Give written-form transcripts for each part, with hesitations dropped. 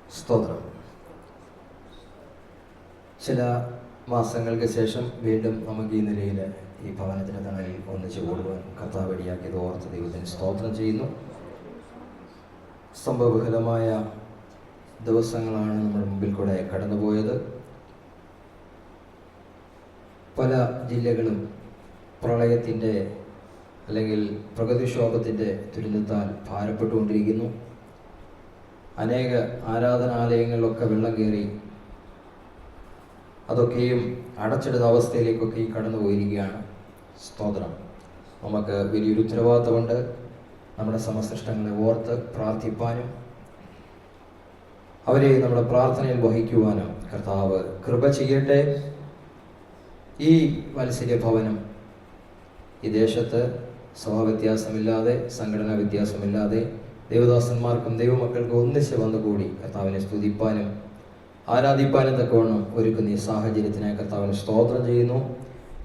സ്തോത്രം. ചില മാസങ്ങൾക്ക് ശേഷം വീണ്ടും നമുക്ക് ഈ നിലയിൽ ഈ ഭവനത്തിന് തണലിൽ ഒന്നിച്ചു കൂടുവാൻ കർത്താവ് ഇടയാക്കിയത് ഓർത്ത് ദൈവത്തിന് സ്തോത്രം ചെയ്യുന്നു. സംഭവബഹുലമായ ദിവസങ്ങളാണ് നമ്മുടെ മുമ്പിൽ കൂടെ കടന്നുപോയത്. പല ജില്ലകളും പ്രളയത്തിൻ്റെ അല്ലെങ്കിൽ പ്രകൃതിക്ഷോഭത്തിൻ്റെ ദുരിതത്താൽ ഭാരപ്പെട്ടുകൊണ്ടിരിക്കുന്നു. അനേക ആരാധനാലയങ്ങളിലൊക്കെ വെള്ളം കയറി അതൊക്കെയും അടച്ചിടുന്ന അവസ്ഥയിലേക്കൊക്കെ കടന്നു പോയിരിക്കുകയാണ്. സ്തോത്രം. നമുക്ക് വലിയൊരു ഉത്തരവാദിത്തമുണ്ട്. നമ്മുടെ സമസൃഷ്ടങ്ങളെ ഓർത്ത് പ്രാർത്ഥിപ്പാനും അവരെ നമ്മുടെ പ്രാർത്ഥനയിൽ വഹിക്കുവാനും കർത്താവ് കൃപ ചെയ്യട്ടെ. ഈ വാത്സല്യ ഭവനം ഈ ദേശത്ത് സ്വഭാവവ്യത്യാസമില്ലാതെ, സംഘടനാ വ്യത്യാസമില്ലാതെ ദേവദാസന്മാർക്കും ദൈവമക്കൾക്കും ഒന്നിച്ച് വന്നുകൂടി കർത്താവിനെ സ്തുതിപ്പാനും ആരാധിപ്പാനും തക്കവണ്ണം ഒരുക്കുന്ന ഈ സാഹചര്യത്തിനായി കർത്താവിനെ സ്തോത്രം ചെയ്യുന്നു.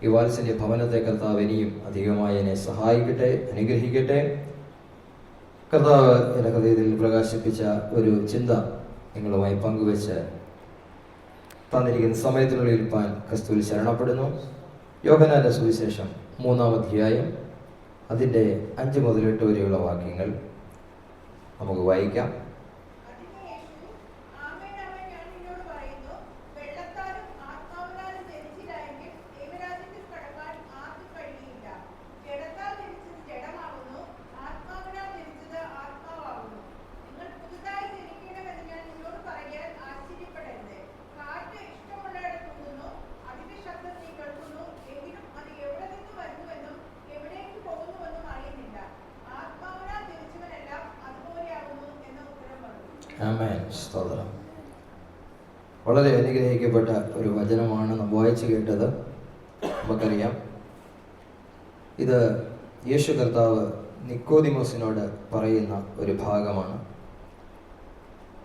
ഈ വാത്സല്യ ഭവനത്തെ കർത്താവ് ഇനിയും അധികമായി എന്നെ സഹായിക്കട്ടെ, അനുഗ്രഹിക്കട്ടെ. കർത്താവ് എൻ്റെ ഹൃദയത്തിൽ പ്രകാശിപ്പിച്ച ഒരു ചിന്ത നിങ്ങളുമായി പങ്കുവെച്ച് തന്നിരിക്കുന്ന സമയത്തിനുള്ളിൽ ഇരിപ്പാൻ ക്രിസ്തുവിൽ ശരണപ്പെടുന്നു. യോഹന്നാന്റെ സുവിശേഷം 3-ാം അധ്യായം അതിൻ്റെ 5 മുതൽ 8 വരെയുള്ള വാക്യങ്ങൾ നമുക്ക് വായിക്കാം. സ്തോത്രം. വളരെ അനുഗ്രഹിക്കപ്പെട്ട ഒരു വചനമാണ് നാം വായിച്ചു കേട്ടത്. നമുക്കറിയാം, ഇത് യേശു കർത്താവ് നിക്കോദിമോസിനോട് പറയുന്ന ഒരു ഭാഗമാണ്.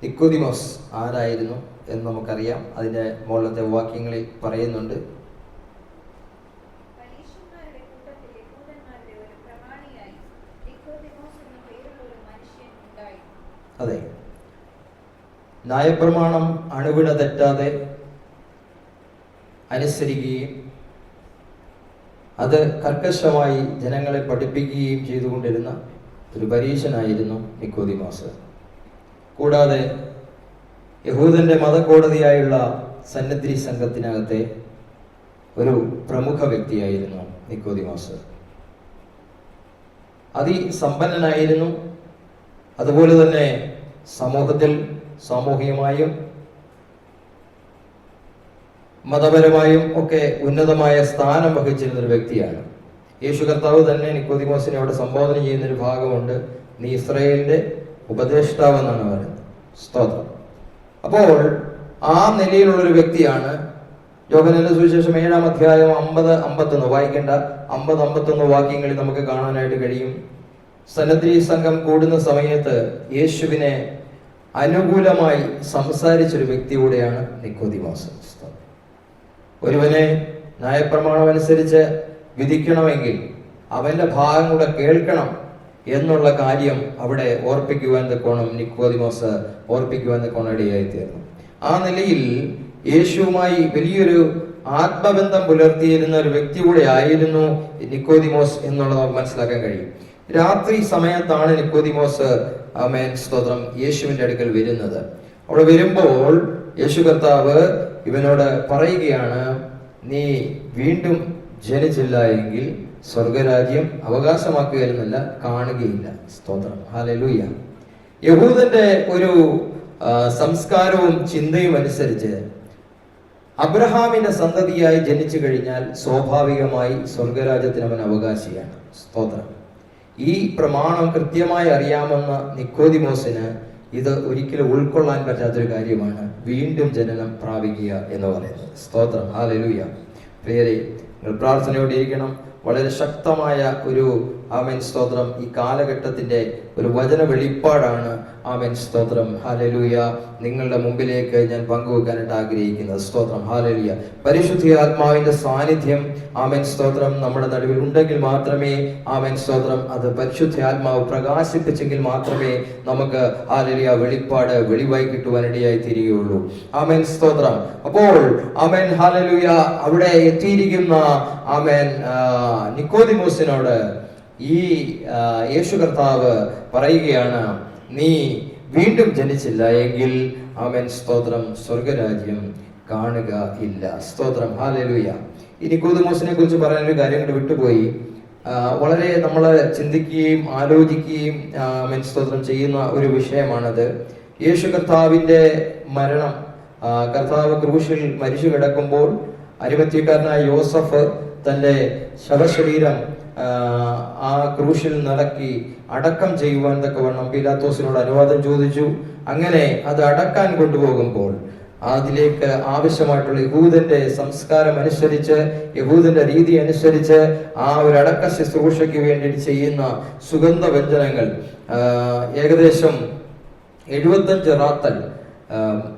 നിക്കോദിമോസ് ആരായിരുന്നു എന്ന് നമുക്കറിയാം. അതിൻ്റെ മുകളിലത്തെ വാക്യങ്ങളിൽ പറയുന്നുണ്ട്. അതെ, ന്യായപ്രമാണം അണുവിട തെറ്റാതെ അനുസരിക്കുകയും അത് കർക്കശമായി ജനങ്ങളെ പഠിപ്പിക്കുകയും ചെയ്തുകൊണ്ടിരുന്ന ഒരു പരീശനായിരുന്നു നിക്കോദിമോസ്. കൂടാതെ യഹൂദന്റെ മതകോടതിയായുള്ള സന്നദ്ധി സംഘത്തിനകത്തെ ഒരു പ്രമുഖ വ്യക്തിയായിരുന്നു നിക്കോദിമോസ്. അതിസമ്പന്നനായിരുന്നു. അതുപോലെ തന്നെ സമൂഹത്തിൽ സാമൂഹികമായും മതപരമായും ഒക്കെ ഉന്നതമായ സ്ഥാനം വഹിച്ചിരുന്ന ഒരു വ്യക്തിയാണ്. യേശു കർത്താവ് തന്നെ നിക്കോദിമോസിനെ അവിടെ സംബോധന ചെയ്യുന്നൊരു ഭാഗമുണ്ട്. നീ ഇസ്രായേലിന്റെ ഉപദേഷ്ടാവ് എന്നാണ് പറയുന്നത്. സ്തോത്രം. അപ്പോൾ ആ നിലയിലുള്ളൊരു വ്യക്തിയാണ്. യോഹന്നാന്റെ സുവിശേഷം 7-ാം അധ്യായം 50-51 വായിക്കേണ്ട 50-51 വാക്യങ്ങളിൽ നമുക്ക് കാണാനായിട്ട് കഴിയും. സന്നദ്ധി സംഘം കൂടുന്ന സമയത്ത് യേശുവിനെ അനുകൂലമായി സംസാരിച്ചൊരു വ്യക്തി കൂടെയാണ് നിക്കോദിമോസ്. ഒരുവനെ ന്യായപ്രമാണം അനുസരിച്ച് വിധിക്കണമെങ്കിൽ അവന്റെ ഭാഗം കൂടെ കേൾക്കണം എന്നുള്ള കാര്യം അവിടെ ഓർപ്പിക്കുവാൻ തക്കോണം നിക്കോദിമോസ് ഇടയായിത്തീർന്നു. ആ നിലയിൽ യേശുവുമായി വലിയൊരു ആത്മബന്ധം പുലർത്തിയിരുന്ന ഒരു വ്യക്തി കൂടെ ആയിരുന്നു നിക്കോദിമോസ് എന്നുള്ളത് നമുക്ക് മനസ്സിലാക്കാൻ കഴിയും. രാത്രി സമയത്താണ് നിക്കോദിമോസ് സ്തോത്രം യേശുവിന്റെ അടുക്കൽ വരുന്നത്. അവിടെ വരുമ്പോൾ യേശു കർത്താവ് ഇവനോട് പറയുകയാണ്, നീ വീണ്ടും ജനിച്ചില്ല എങ്കിൽ സ്വർഗരാജ്യം അവകാശമാക്കുക എന്നല്ല, കാണുകയില്ല. സ്തോത്രം. ഹല്ലേലൂയ. യഹൂദന്റെ ഒരു സംസ്കാരവും ചിന്തയും അനുസരിച്ച് അബ്രഹാമിന്റെ സന്തതിയായി ജനിച്ചു കഴിഞ്ഞാൽ സ്വാഭാവികമായി സ്വർഗരാജ്യത്തിന് അവൻ അവകാശിയാണ്. സ്തോത്രം. ഈ പ്രമാണം കൃത്യമായി അറിയാമെന്ന നിക്കോദിമോസിന് ഇത് ഒരിക്കലും ഉൾക്കൊള്ളാൻ പറ്റാത്തൊരു കാര്യമാണ് വീണ്ടും ജനനം പ്രാപിക്കുക എന്ന് പറയുന്നത്. സ്തോത്രം. ഹല്ലേലൂയ. പ്രിയരെ, നിങ്ങൾ പ്രാർത്ഥനയോടെ ഇരിക്കണം. വളരെ ശക്തമായ ഒരു സ്തോത്രം ഈ കാലഘട്ടത്തിന്റെ ഒരു വചന വെളിപ്പാടാണ് ആമേൻ സ്തോത്രം ഹല്ലേലൂയ നിങ്ങളുടെ മുമ്പിലേക്ക് ഞാൻ പങ്കുവെക്കാനായിട്ട് ആഗ്രഹിക്കുന്നത്. സ്തോത്രം ഹല്ലേലൂയ. പരിശുദ്ധ ആത്മാവിന്റെ സാന്നിധ്യം ആമേൻ സ്തോത്രം നമ്മുടെ നടുവിൽ ഉണ്ടെങ്കിൽ മാത്രമേ ആമേൻ സ്തോത്രം അത് പരിശുദ്ധ ആത്മാവ് പ്രകാശിപ്പിച്ചെങ്കിൽ മാത്രമേ നമുക്ക് ഹല്ലേലൂയ വെളിപ്പാട് വെളിവായി കിട്ടുവാനിടയായി തീരുകയുള്ളൂ. ആമേൻ സ്തോത്രം. അപ്പോൾ ആമേൻ ഹല്ലേലൂയ അവിടെ എത്തിയിരിക്കുന്ന ആമേൻ നിക്കോദിമോസിനോട് ഈ യേശു കർത്താവ് പറയുകയാണ്, നീ വീണ്ടും ജനിച്ചില്ല എങ്കിൽ ആമേൻ സ്തോത്രം സ്വർഗരാജ്യം കാണുക ഇല്ല. സ്തോത്രം ഹല്ലേലൂയ. ഈ നിക്കോദിമോസിനെ കുറിച്ച് പറയാനൊരു കാര്യം കൊണ്ട് വിട്ടുപോയി. വളരെ നമ്മൾ ചിന്തിക്കുകയും ആലോചിക്കുകയും ആമേൻ സ്തോത്രം ചെയ്യുന്ന ഒരു വിഷയമാണത്. യേശു കർത്താവിൻ്റെ മരണം, കർത്താവ് ക്രൂശിൽ മരിച്ചു കിടക്കുമ്പോൾ അരിമത്യക്കാരനായ യോസഫ് തൻ്റെ ശവശരീരം ആ ക്രൂശിൽ നടക്കി അടക്കം ചെയ്യുവാൻ തക്കവണ്ണം പീലാത്തോസിനോട് അനുവാദം ചോദിച്ചു. അങ്ങനെ അത് അടക്കാൻ കൊണ്ടുപോകുമ്പോൾ അതിലേക്ക് ആവശ്യമായിട്ടുള്ള യഹൂദന്റെ സംസ്കാരം അനുസരിച്ച്, യഹൂദന്റെ രീതി അനുസരിച്ച് ആ ഒരു അടക്ക ശുശ്രൂഷയ്ക്ക് വേണ്ടി ചെയ്യുന്ന സുഗന്ധ വ്യഞ്ജനങ്ങൾ ഏകദേശം 75 റാത്തൽ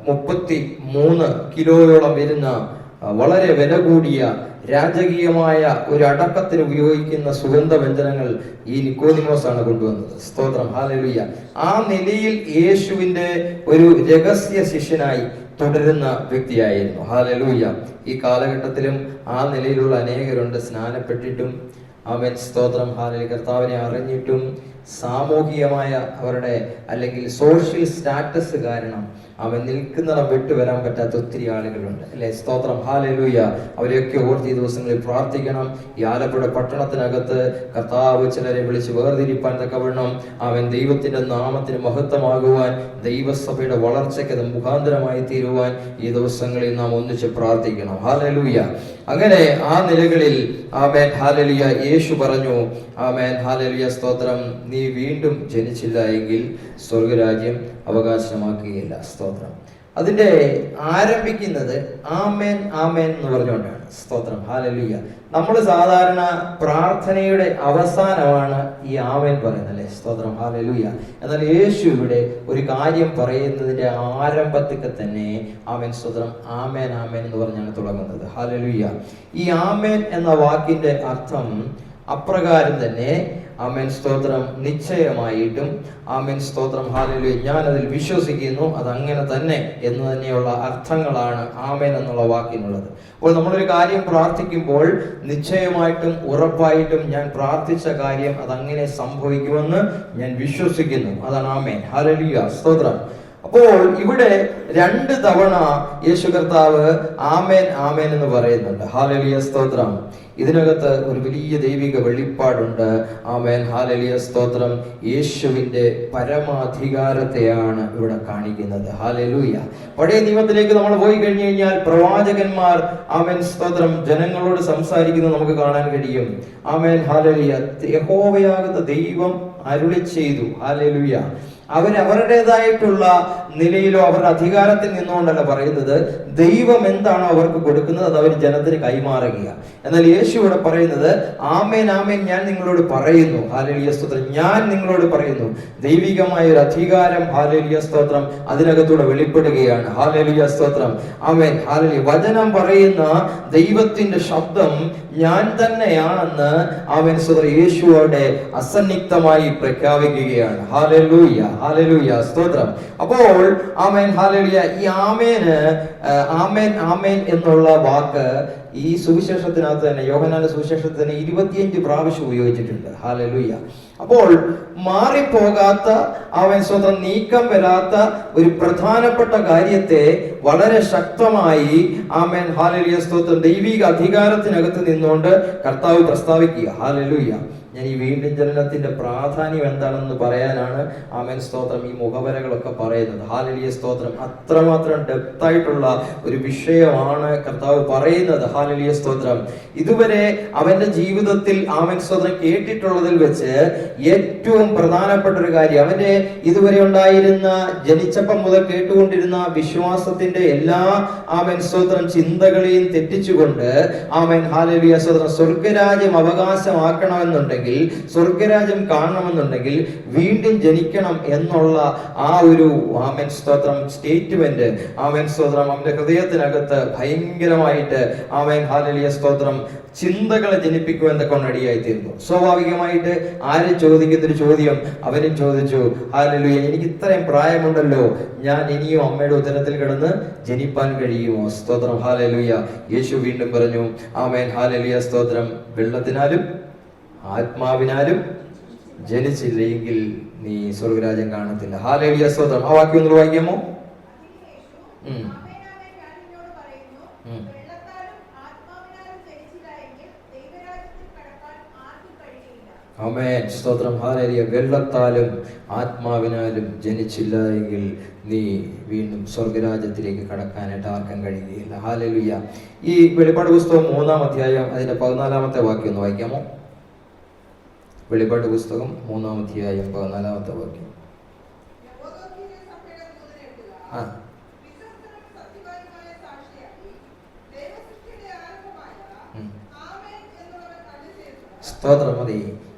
33 കിലോയോളം വരുന്ന വളരെ വില കൂടിയ രാജകീയമായ ഒരു അടക്കത്തിന് ഉപയോഗിക്കുന്ന സുഗന്ധ വ്യഞ്ജനങ്ങൾ ഈ നിക്കോദിമോസ് ആണ് കൊണ്ടുവന്നത്. സ്തോത്രം ഹല്ലേലൂയ. ആ നിലയിൽ യേശുവിന്റെ ഒരു രഹസ്യ ശിഷ്യനായി തുടരുന്ന വ്യക്തിയായിരുന്നു. ഹല്ലേലൂയ. ഈ കാലഘട്ടത്തിലും ആ നിലയിലുള്ള അനേകരുണ്ട്. സ്നാനപ്പെട്ടിട്ടും ആമേൻ സ്തോത്രം ഹല്ലേലൂയ കർത്താവിനെ അറിഞ്ഞിട്ടും സാമൂഹികമായ അവരുടെ അല്ലെങ്കിൽ സോഷ്യൽ സ്റ്റാറ്റസ് കാരണം അവൻ നിൽക്കുന്നിടം വിട്ടുവരാൻ പറ്റാത്ത ഒത്തിരി ആളുകളുണ്ട്, അല്ലെ? സ്തോത്രം ഹല്ലേലൂയ. അവരെയൊക്കെ ഓർത്ത് ഈ ദിവസങ്ങളിൽ പ്രാർത്ഥിക്കണം. ഈ ആലപ്പുഴ പട്ടണത്തിനകത്ത് കർത്താവ് ചിലരെ വിളിച്ച് വേർതിരിപ്പാൻ തക്കവണ്ണം അവൻ ദൈവത്തിന്റെ നാമത്തിന് മഹത്വമാകുവാൻ, ദൈവസഭയുടെ വളർച്ചയ്ക്ക് അത് മുഖാന്തരമായി തീരുവാൻ ഈ ദിവസങ്ങളിൽ നാം ഒന്നിച്ച് പ്രാർത്ഥിക്കണം. ഹല്ലേലൂയ. അങ്ങനെ ആ നിലകളിൽ ആമേൻ ഹല്ലേലൂയ യേശു പറഞ്ഞു, ആമേൻ ഹല്ലേലൂയ സ്തോത്രം, നീ വീണ്ടും ജനിച്ചില്ല എങ്കിൽ സ്വർഗരാജ്യം അവകാശമാക്കുകയില്ല. സ്തോത്രം. അതിന്റെ ആരംഭിക്കുന്നത് ആമേൻ ആമേൻ എന്ന് പറഞ്ഞുകൊണ്ടാണ്. സ്തോത്രം ഹല്ലേലൂയ. നമ്മൾ സാധാരണ പ്രാർത്ഥനയുടെ അവസാനമാണ് ഈ ആമേൻ പറയുന്നത്, അല്ലെ? സ്തോത്രം ഹല്ലേലൂയ. എന്നാൽ യേശു ഇവിടെ ഒരു കാര്യം പറയുന്നതിന്റെ ആരംഭത്തിൽ തന്നെ ആമേൻ സ്തോത്രം ആമേൻ ആമേൻ എന്ന് പറഞ്ഞാണ് തുടങ്ങുന്നത്. ഹല്ലേലൂയ. ഈ ആമേൻ എന്ന വാക്കിന്റെ അർത്ഥം അപ്രകാരം തന്നെ ആമേൻ സ്തോത്രം നിശ്ചയമായിട്ടും ആമേൻ സ്തോത്രം ഹല്ലേലൂയ ഞാൻ അതിൽ വിശ്വസിക്കുന്നു, അതങ്ങനെ തന്നെ എന്ന് തന്നെയുള്ള അർത്ഥങ്ങളാണ് ആമേൻ എന്നുള്ള വാക്കിനുള്ളത്. അപ്പോൾ നമ്മളൊരു കാര്യം പ്രാർത്ഥിക്കുമ്പോൾ നിശ്ചയമായിട്ടും ഉറപ്പായിട്ടും ഞാൻ പ്രാർത്ഥിച്ച കാര്യം അതങ്ങനെ സംഭവിക്കുമെന്ന് ഞാൻ വിശ്വസിക്കുന്നു, അതാണ് ആമേൻ. ഹല്ലേലൂയ സ്തോത്രം. അപ്പോൾ ഇവിടെ 2 തവണ യേശു കർത്താവ് ആമേൻ ആമേൻ എന്ന് പറയുന്നുണ്ട്. ഹല്ലേലൂയ സ്തോത്രം. ഇതിനകത്ത് ഒരു വലിയ ദൈവിക വെളിപ്പാടുണ്ട്. ആമേൻ ഹല്ലേലൂയ സ്തോത്രം. യേശുവിന്റെ പരമാധികാരത്തെയാണ് ഇവിടെ കാണിക്കുന്നത്. ഹല്ലേലൂയ. പഴയ നിയമത്തിലേക്ക് നമ്മൾ പോയി കഴിഞ്ഞു കഴിഞ്ഞാൽ പ്രവാചകന്മാർ ആമേൻ സ്തോത്രം ജനങ്ങളോട് സംസാരിക്കുന്നത് നമുക്ക് കാണാൻ കഴിയും. Amen hallelujah. യഹോവയാകുന്ന ദൈവം അരുളി ചെയ്തു. ഹല്ലേലൂയ. അവരുടേതായിട്ടുള്ള നിലയിലോ അവരുടെ അധികാരത്തിൽ നിന്നുകൊണ്ടല്ല പറയുന്നത്. ദൈവം എന്താണോ അവർക്ക് കൊടുക്കുന്നത് അത് അവർ ജനത്തിന് കൈമാറുക. എന്നാൽ യേശു ഇവിടെ പറയുന്നത് ആമേൻ ആമേൻ ഞാൻ നിങ്ങളോട് പറയുന്നു. ഹല്ലേലൂയ സ്തോത്രം. ഞാൻ നിങ്ങളോട് പറയുന്നു. ദൈവികമായ ഒരു അധികാരം ഹല്ലേലൂയ സ്തോത്രം അതിനകത്തൂടെ വെളിപ്പെടുകയാണ്. ഹല്ലേലൂയ സ്തോത്രം. Amen hallelujah. വചനം പറയുന്ന ദൈവത്തിന്റെ ശബ്ദം ഞാൻ തന്നെയാണെന്ന് ആമേൻ സ്തോത്രം യേശുവോടെ അസന്നിഗ്ധമായി പ്രഖ്യാപിക്കുകയാണ്. ഹല്ലേലൂയ ഹല്ലേലൂയ സ്തോത്രം. അപ്പോൾ ആമേൻ ഹല്ലേലൂയ. ഈ ആമേന് ആമേൻ ആമേൻ എന്നുള്ള വാക്ക് ഈ സുവിശേഷത്തിനകത്ത് തന്നെ, യോഹന്നാന്റെ സുവിശേഷത്തിൽ തന്നെ 25 പ്രാവശ്യം ഉപയോഗിച്ചിട്ടുണ്ട്. ഹല്ലേലൂയ. അപ്പോൾ മാറിപ്പോകാത്ത ആമേൻ സ്തോത്രം നീക്കം വരാത്ത ഒരു പ്രധാനപ്പെട്ട കാര്യത്തെ വളരെ ശക്തമായി ആമേൻ ഹല്ലേലൂയ സ്തോത്രം ദൈവിക അധികാരത്തിനകത്ത് നിന്നുകൊണ്ട് കർത്താവ് പ്രസ്താവിക്കുക. ഹല്ലേലൂയ. ഞാൻ ഈ വീണ്ടും ജനനത്തിന്റെ പ്രാധാന്യം എന്താണെന്ന് പറയാനാണ് ആമേൻ സ്തോത്രം ഈ മുഖവരകളൊക്കെ പറയുന്നത്. ഹല്ലേലൂയ സ്തോത്രം. അത്രമാത്രം ഡെപ്ത് ആയിട്ടുള്ള ഒരു വിഷയമാണ് കർത്താവ് പറയുന്നത്. ഹല്ലേലൂയ സ്തോത്രം. ഇതുവരെ അവന്റെ ജീവിതത്തിൽ ആമേൻ സ്തോത്രം കേട്ടിട്ടുള്ളതിൽ വെച്ച് ഏറ്റവും പ്രധാനപ്പെട്ട ഒരു കാര്യം, അവന്റെ ഇതുവരെ ഉണ്ടായിരുന്ന ജനിച്ചപ്പം മുതൽ കേട്ടുകൊണ്ടിരുന്ന വിശ്വാസത്തിന്റെ എല്ലാ ആമേൻ സ്തോത്രം ചിന്തകളെയും തെറ്റിച്ചുകൊണ്ട് ആമേൻ ഹല്ലേലൂയ സ്തോത്രം സ്വർഗരാജ്യം അവകാശമാക്കണമെന്നുണ്ടെങ്കിൽ കാണണമെന്നുണ്ടെങ്കിൽ, സ്വർഗരാജ്യം കാണണമെന്നുണ്ടെങ്കിൽ വീണ്ടും ജനിക്കണം എന്നുള്ള ആ ഒരു ആമേൻ സ്തോത്രം സ്റ്റേറ്റ്മെന്റ്, ആമേൻ സ്തോത്രം അവന്റെ ഹൃദയത്തിനകത്ത് ഭയങ്കരമായിട്ട് ആമേൻ ഹല്ലേലൂയ സ്തോത്രം ചിന്തകളെ ജനിപ്പിക്കുവാൻ തക്കവണ്ണടിയായി തീർന്നു. സ്വാഭാവികമായിട്ട് ആരും ചോദിക്കുന്നൊരു ചോദ്യം അവരും ചോദിച്ചു, ഹല്ലേലൂയ, എനിക്ക് ഇത്രയും പ്രായമുണ്ടല്ലോ, ഞാൻ ഇനിയും അമ്മയുടെ ഉദരത്തിൽ കിടന്ന് ജനിപ്പാൻ കഴിയുമോ? സ്തോത്രം ഹല്ലേലൂയ. യേശു വീണ്ടും പറഞ്ഞു, ആമേൻ ഹല്ലേലൂയ സ്തോത്രം, വെള്ളത്തിനാലും ആത്മാവിനാലും ജനിച്ചില്ലെങ്കിൽ നീ സ്വർഗരാജ്യം കാണത്തില്ല. ഹല്ലേലൂയ സ്തോത്രം. ആ വാക്യം ഒന്ന് വായിക്കാമോ? ആമേൻ സ്തോത്രം ഹല്ലേലൂയ. വെള്ളത്താലും ആത്മാവിനാലും ജനിച്ചില്ല എങ്കിൽ നീ വീണ്ടും സ്വർഗരാജ്യത്തിലേക്ക് കടക്കാനായിട്ട് ആർക്കും കഴിയുകയില്ല. ഹല്ലേലൂയ. ഈ വെളിപ്പാട് പുസ്തകം 3-ാം അധ്യായം അതിന്റെ 14-ാമത്തെ വാക്യം ഒന്ന് വായിക്കാമോ? വെളിപ്പാട് പുസ്തകം 3-ാം അധ്യായം 14-ാമത്തെ വാക്യം. സ്തോത്രം. മതി.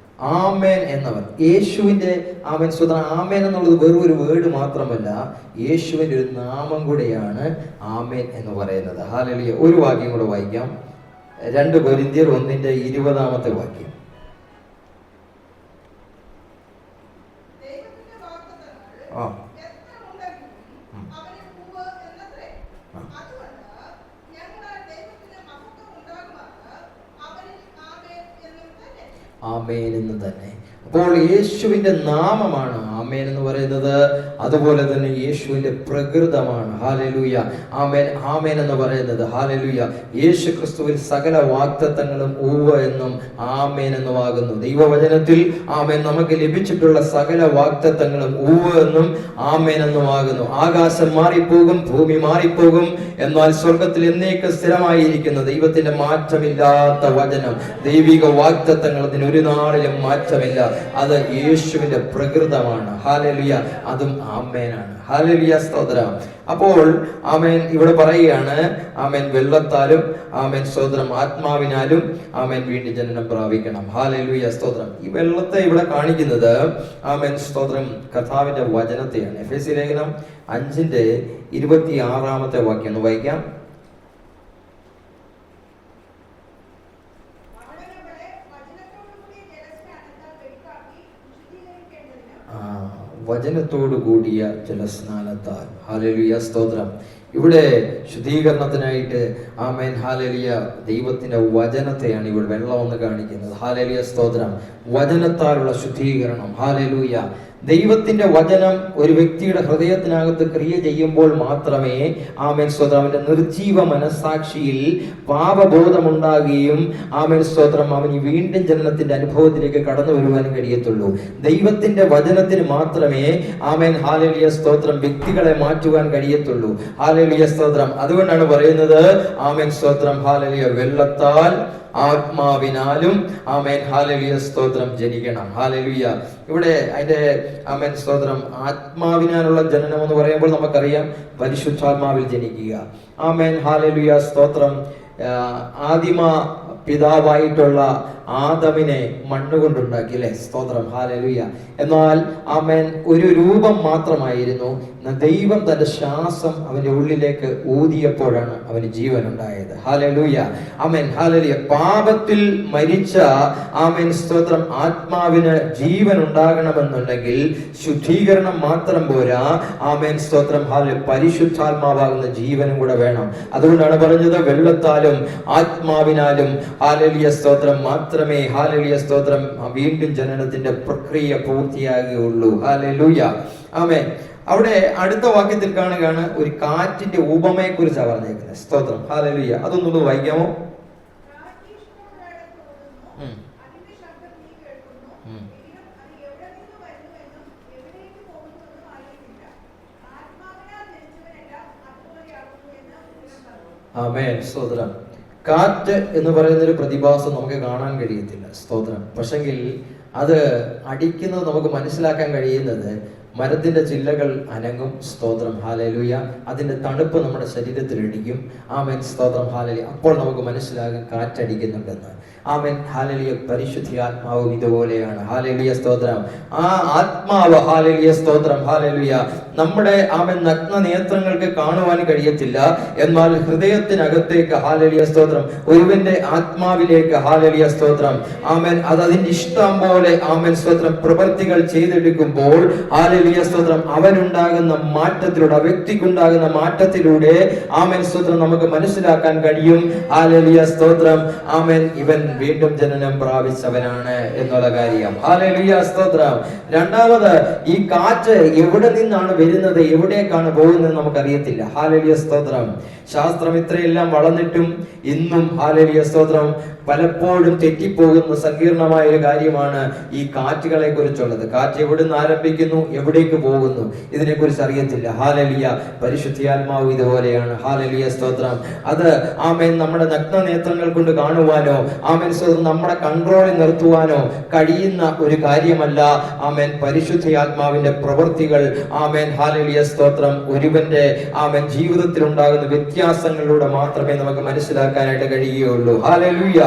ആമേൻ എന്നവൻ, യേശുവിന്റെ ആമേൻ സ്തോത്രം. ആമേൻ എന്നുള്ളത് വെറും ഒരു വേർഡ് മാത്രമല്ല, യേശുവിന്റെ ഒരു നാമം കൂടെയാണ് ആമേൻ എന്ന് പറയുന്നത്. ഹല്ലേലൂയ. ഒരു വാക്യം കൂടെ വായിക്കാം. 2 കൊരിന്ത്യർ 1:20 വാക്യം. ആമേൻ എന്ന് തന്നെ. അപ്പോൾ യേശുവിന്റെ നാമമാണ് ആമേൻ എന്ന് പറയുന്നത്. അതുപോലെ തന്നെ യേശുവിന്റെ പ്രകൃതമാണ്. ഹല്ലേലൂയ. ആമേൻ. ആമേൻ എന്ന് പറയുന്നത് ഹല്ലേലൂയ. യേശു ക്രിസ്തുവിൽ സകല വാഗ്ദത്തങ്ങളും ഉവ്വ് എന്നും ആമേൻ എന്നുമാകുന്നു. ദൈവവചനത്തിൽ ആമേൻ നമുക്ക് ലഭിച്ചിട്ടുള്ള സകല വാഗ്ദത്തങ്ങളും ഉവ്വ് എന്നും ആമേൻ എന്നുമാകുന്നു. ആകാശം മാറിപ്പോകും, ഭൂമി മാറിപ്പോകും, എന്നാൽ സ്വർഗത്തിൽ എന്നേക്ക് സ്ഥിരമായിരിക്കുന്ന ദൈവത്തിന്റെ മാറ്റമില്ലാത്ത വചനം, ദൈവിക വാഗ്ദത്തങ്ങൾ, അതിന് ഒരു നാളിലും മാറ്റമില്ല. അത് യേശുവിന്റെ പ്രകൃതമാണ്. ഹല്ലേലൂയ. അതും ആമേനാണ്. ഹല്ലേലൂയ സ്തോത്രം. അപ്പോൾ ആമേൻ ഇവിടെ പറയുകയാണ്, ആമേൻ വെള്ളത്താലും ആമേൻ സ്തോത്രം ആത്മാവിനാലും ആമേൻ വീണ്ടും ജനനം പ്രാപിക്കണം. ഹല്ലേലൂയ സ്തോത്രം. ഈ വെള്ളത്തെ ഇവിടെ കാണിക്കുന്നത് ആമേൻ സ്തോത്രം കർത്താവിന്റെ വചനത്തെയാണ്. എഫെസ്യ ലേഖനം 5:26 വാക്യം ഒന്ന് വായിക്കാം. വചനത്തോടു കൂടിയ ജലസ്നാനത്താൽ. ഹല്ലേലൂയ സ്തോത്രം. ഇവിടെ ശുദ്ധീകരണത്തിനായിട്ട് ആമേൻ ഹല്ലേലൂയ ദൈവത്തിന്റെ വചനത്തെയാണ് ഇവിടെ വെള്ളം എന്ന് കാണിക്കുന്നത്. ഹല്ലേലൂയ സ്തോത്രം. വചനത്താലുള്ള ശുദ്ധീകരണം. ഹല്ലേലൂയ. ദൈവത്തിന്റെ വചനം ഒരു വ്യക്തിയുടെ ഹൃദയത്തിനകത്ത് ക്രിയ ചെയ്യുമ്പോൾ മാത്രമേ ആമേൻ സ്തോത്രം അവന്റെ നിർജീവ മനസാക്ഷിയിൽ പാപബോധമുണ്ടാകുകയും ആമേൻ സ്തോത്രം അവൻ വീണ്ടും ജനനത്തിന്റെ അനുഭവത്തിലേക്ക് കടന്നു വരുവാനും കഴിയത്തുള്ളൂ. ദൈവത്തിന്റെ വചനത്തിന് മാത്രമേ ആമേൻ ഹല്ലേലൂയ സ്തോത്രം വ്യക്തികളെ മാറ്റുവാൻ കഴിയത്തുള്ളൂ. ഹല്ലേലൂയ സ്തോത്രം. അതുകൊണ്ടാണ് പറയുന്നത് ആമേൻ സ്തോത്രം ഹല്ലേലൂയ വെള്ളത്താൽ ആത്മാവിനാലും ആമേൻ ഹല്ലേലൂയ സ്തോത്രം ജനിക്കണം. ഹല്ലേലൂയ. ഇവിടെ അതിന്റെ ആമേൻ സ്തോത്രം ആത്മാവിനാലുള്ള ജനനം എന്ന് പറയുമ്പോൾ നമുക്കറിയാം പരിശുദ്ധാത്മാവിൽ ജനിക്കുക. ആമേൻ ഹല്ലേലൂയ സ്തോത്രം. ആദിമ പിതാവായിട്ടുള്ള ആദമിനെ മണ്ണുകൊണ്ടുണ്ടാക്കി അല്ലെ? സ്തോത്രം. ഹല്ലേലൂയ. എന്നാൽ ആമേൻ ഒരു രൂപം മാത്രമായിരുന്നു. ദൈവം തന്റെ ശ്വാസം അവന്റെ ഉള്ളിലേക്ക് ഊതിയപ്പോഴാണ് അവന് ജീവൻ ഉണ്ടായത്. ഹല്ലേലൂയ. Amen hallelujah. പാപത്തിൽ മരിച്ച ആമേൻ സ്തോത്രം ആത്മാവിന് ജീവൻ ഉണ്ടാകണമെന്നുണ്ടെങ്കിൽ ശുദ്ധീകരണം മാത്രം പോരാ. ആമേൻ സ്തോത്രം ഹല്ലേലൂയ പരിശുദ്ധാത്മാവാകുന്ന ജീവനും കൂടെ വേണം. അതുകൊണ്ടാണ് പറഞ്ഞത് വെള്ളത്താലും ആത്മാവിനാലും ഹല്ലേലൂയ സ്തോത്രം മാത്രമേ ഹല്ലേലൂയ സ്തോത്രം വീണ്ടും ജനനത്തിന്റെ പ്രക്രിയ പൂർത്തിയാകുകയുള്ളൂ. ഹല്ലേലൂയ. ആമേൻ. അവിടെ അടുത്ത വാക്യത്തിൽ കാണുകയാണ് ഒരു കാറ്റിന്റെ ഉപമയെ കുറിച്ചാണ് പറഞ്ഞേക്കുന്നത്. സ്തോത്രം. ഹല്ലേലൂയ. അതൊന്നുകൂടി വായിക്കാമോ? ആമേൻ സ്തോത്രം. കാറ്റ് എന്ന് പറയുന്ന ഒരു പ്രതിഭാസം നമുക്ക് കാണാൻ കഴിയത്തില്ല. സ്തോത്രം. പക്ഷെങ്കിൽ അത് അടിക്കുന്നത് നമുക്ക് മനസ്സിലാക്കാൻ കഴിയുന്നത് മരത്തിന്റെ ചില്ലകൾ അനങ്ങും. സ്തോത്രം. ഹല്ലേലൂയ. അതിന്റെ തണുപ്പ് നമ്മുടെ ശരീരത്തിൽ ഇടിക്കും. ആമേൻ സ്തോത്രം. ഹല്ലേലൂയ. അപ്പോൾ നമുക്ക് മനസ്സിലാകും കാറ്റടിക്കുന്നുണ്ടെന്ന്. ആമേൻ. ഹല്ലേലൂയ. പരിശുദ്ധ ആത്മാവും ഇതുപോലെയാണ്. ഹല്ലേലൂയ സ്തോത്രം. ആ ആത്മാവ്, ഹല്ലേലൂയ സ്തോത്രം, ഹല്ലേലൂയ, നമ്മുടെ ആമേൻ നഗ്ന നേത്രങ്ങൾക്ക് കാണുവാൻ കഴിയത്തില്ല, എന്നാൽ ഹൃദയത്തിനകത്തേക്ക്, ഹല്ലേലൂയ സ്തോത്രം, ഒരുവന്റെ ആത്മാവിലേക്ക്, ഹല്ലേലൂയ സ്തോത്രം, ആമേൻ, അത് അതിന്റെ ഇഷ്ടം പോലെ, ആമേൻ സ്തോത്രം, പ്രവൃത്തികൾ ചെയ്തെടുക്കുമ്പോൾ, ഹല്ലേലൂയ സ്തോത്രം, അവനുണ്ടാകുന്ന മാറ്റത്തിലൂടെ, ആ വ്യക്തിക്കുണ്ടാകുന്ന മാറ്റത്തിലൂടെ, ആമേൻ സ്തോത്രം, നമുക്ക് മനസ്സിലാക്കാൻ കഴിയും, ഹല്ലേലൂയ സ്തോത്രം, ആമേൻ, ഇവൻ വീണ്ടും ജനനം പ്രാപിച്ചവനാണ് എന്നുള്ള കാര്യം. ഹല്ലേലൂയ സ്തോത്രം. രണ്ടാമത്, ഈ കാറ്റ് എവിടെ നിന്നാണ് വരുന്നത്, എവിടേക്കാണ് പോകുന്നത് നമുക്കറിയത്തില്ല. ഹല്ലേലൂയ സ്തോത്രം. ശാസ്ത്രം ഇത്രയെല്ലാം വളർന്നിട്ടും ഇന്നും, ഹല്ലേലൂയ സ്തോത്രം, പലപ്പോഴും തെറ്റിപ്പോകുന്ന സങ്കീർണമായ ഒരു കാര്യമാണ് ഈ കാറ്റുകളെ കുറിച്ചുള്ളത്. കാറ്റ് എവിടെ നിന്ന് ആരംഭിക്കുന്നു, എവിടേക്ക് പോകുന്നു, ഇതിനെക്കുറിച്ച് അറിയത്തില്ല. ഹല്ലേലൂയ. പരിശുദ്ധാത്മാവ് ഇതുപോലെയാണ്. ഹല്ലേലൂയ സ്തോത്രം. അത് ആമേൻ നമ്മുടെ നഗ്ന നേത്രങ്ങൾ കൊണ്ട് കാണുവാനോ, ആമേൻ സ്തോത്രം, നമ്മുടെ കൺട്രോളിൽ നിർത്തുവാനോ കഴിയുന്ന ഒരു കാര്യമല്ല. ആമേൻ. പരിശുദ്ധാത്മാവിന്റെ പ്രവൃത്തികൾ, ആമേൻ, ഹല്ലേലൂയ സ്തോത്രം, ഒരുവന്റെ ആമേൻ ജീവിതത്തിൽ ഉണ്ടാകുന്ന വ്യത്യാസങ്ങളിലൂടെ മാത്രമേ നമുക്ക് മനസ്സിലാക്കാനായിട്ട് കഴിയുകയുള്ളൂ. ഹല്ലേലൂയ.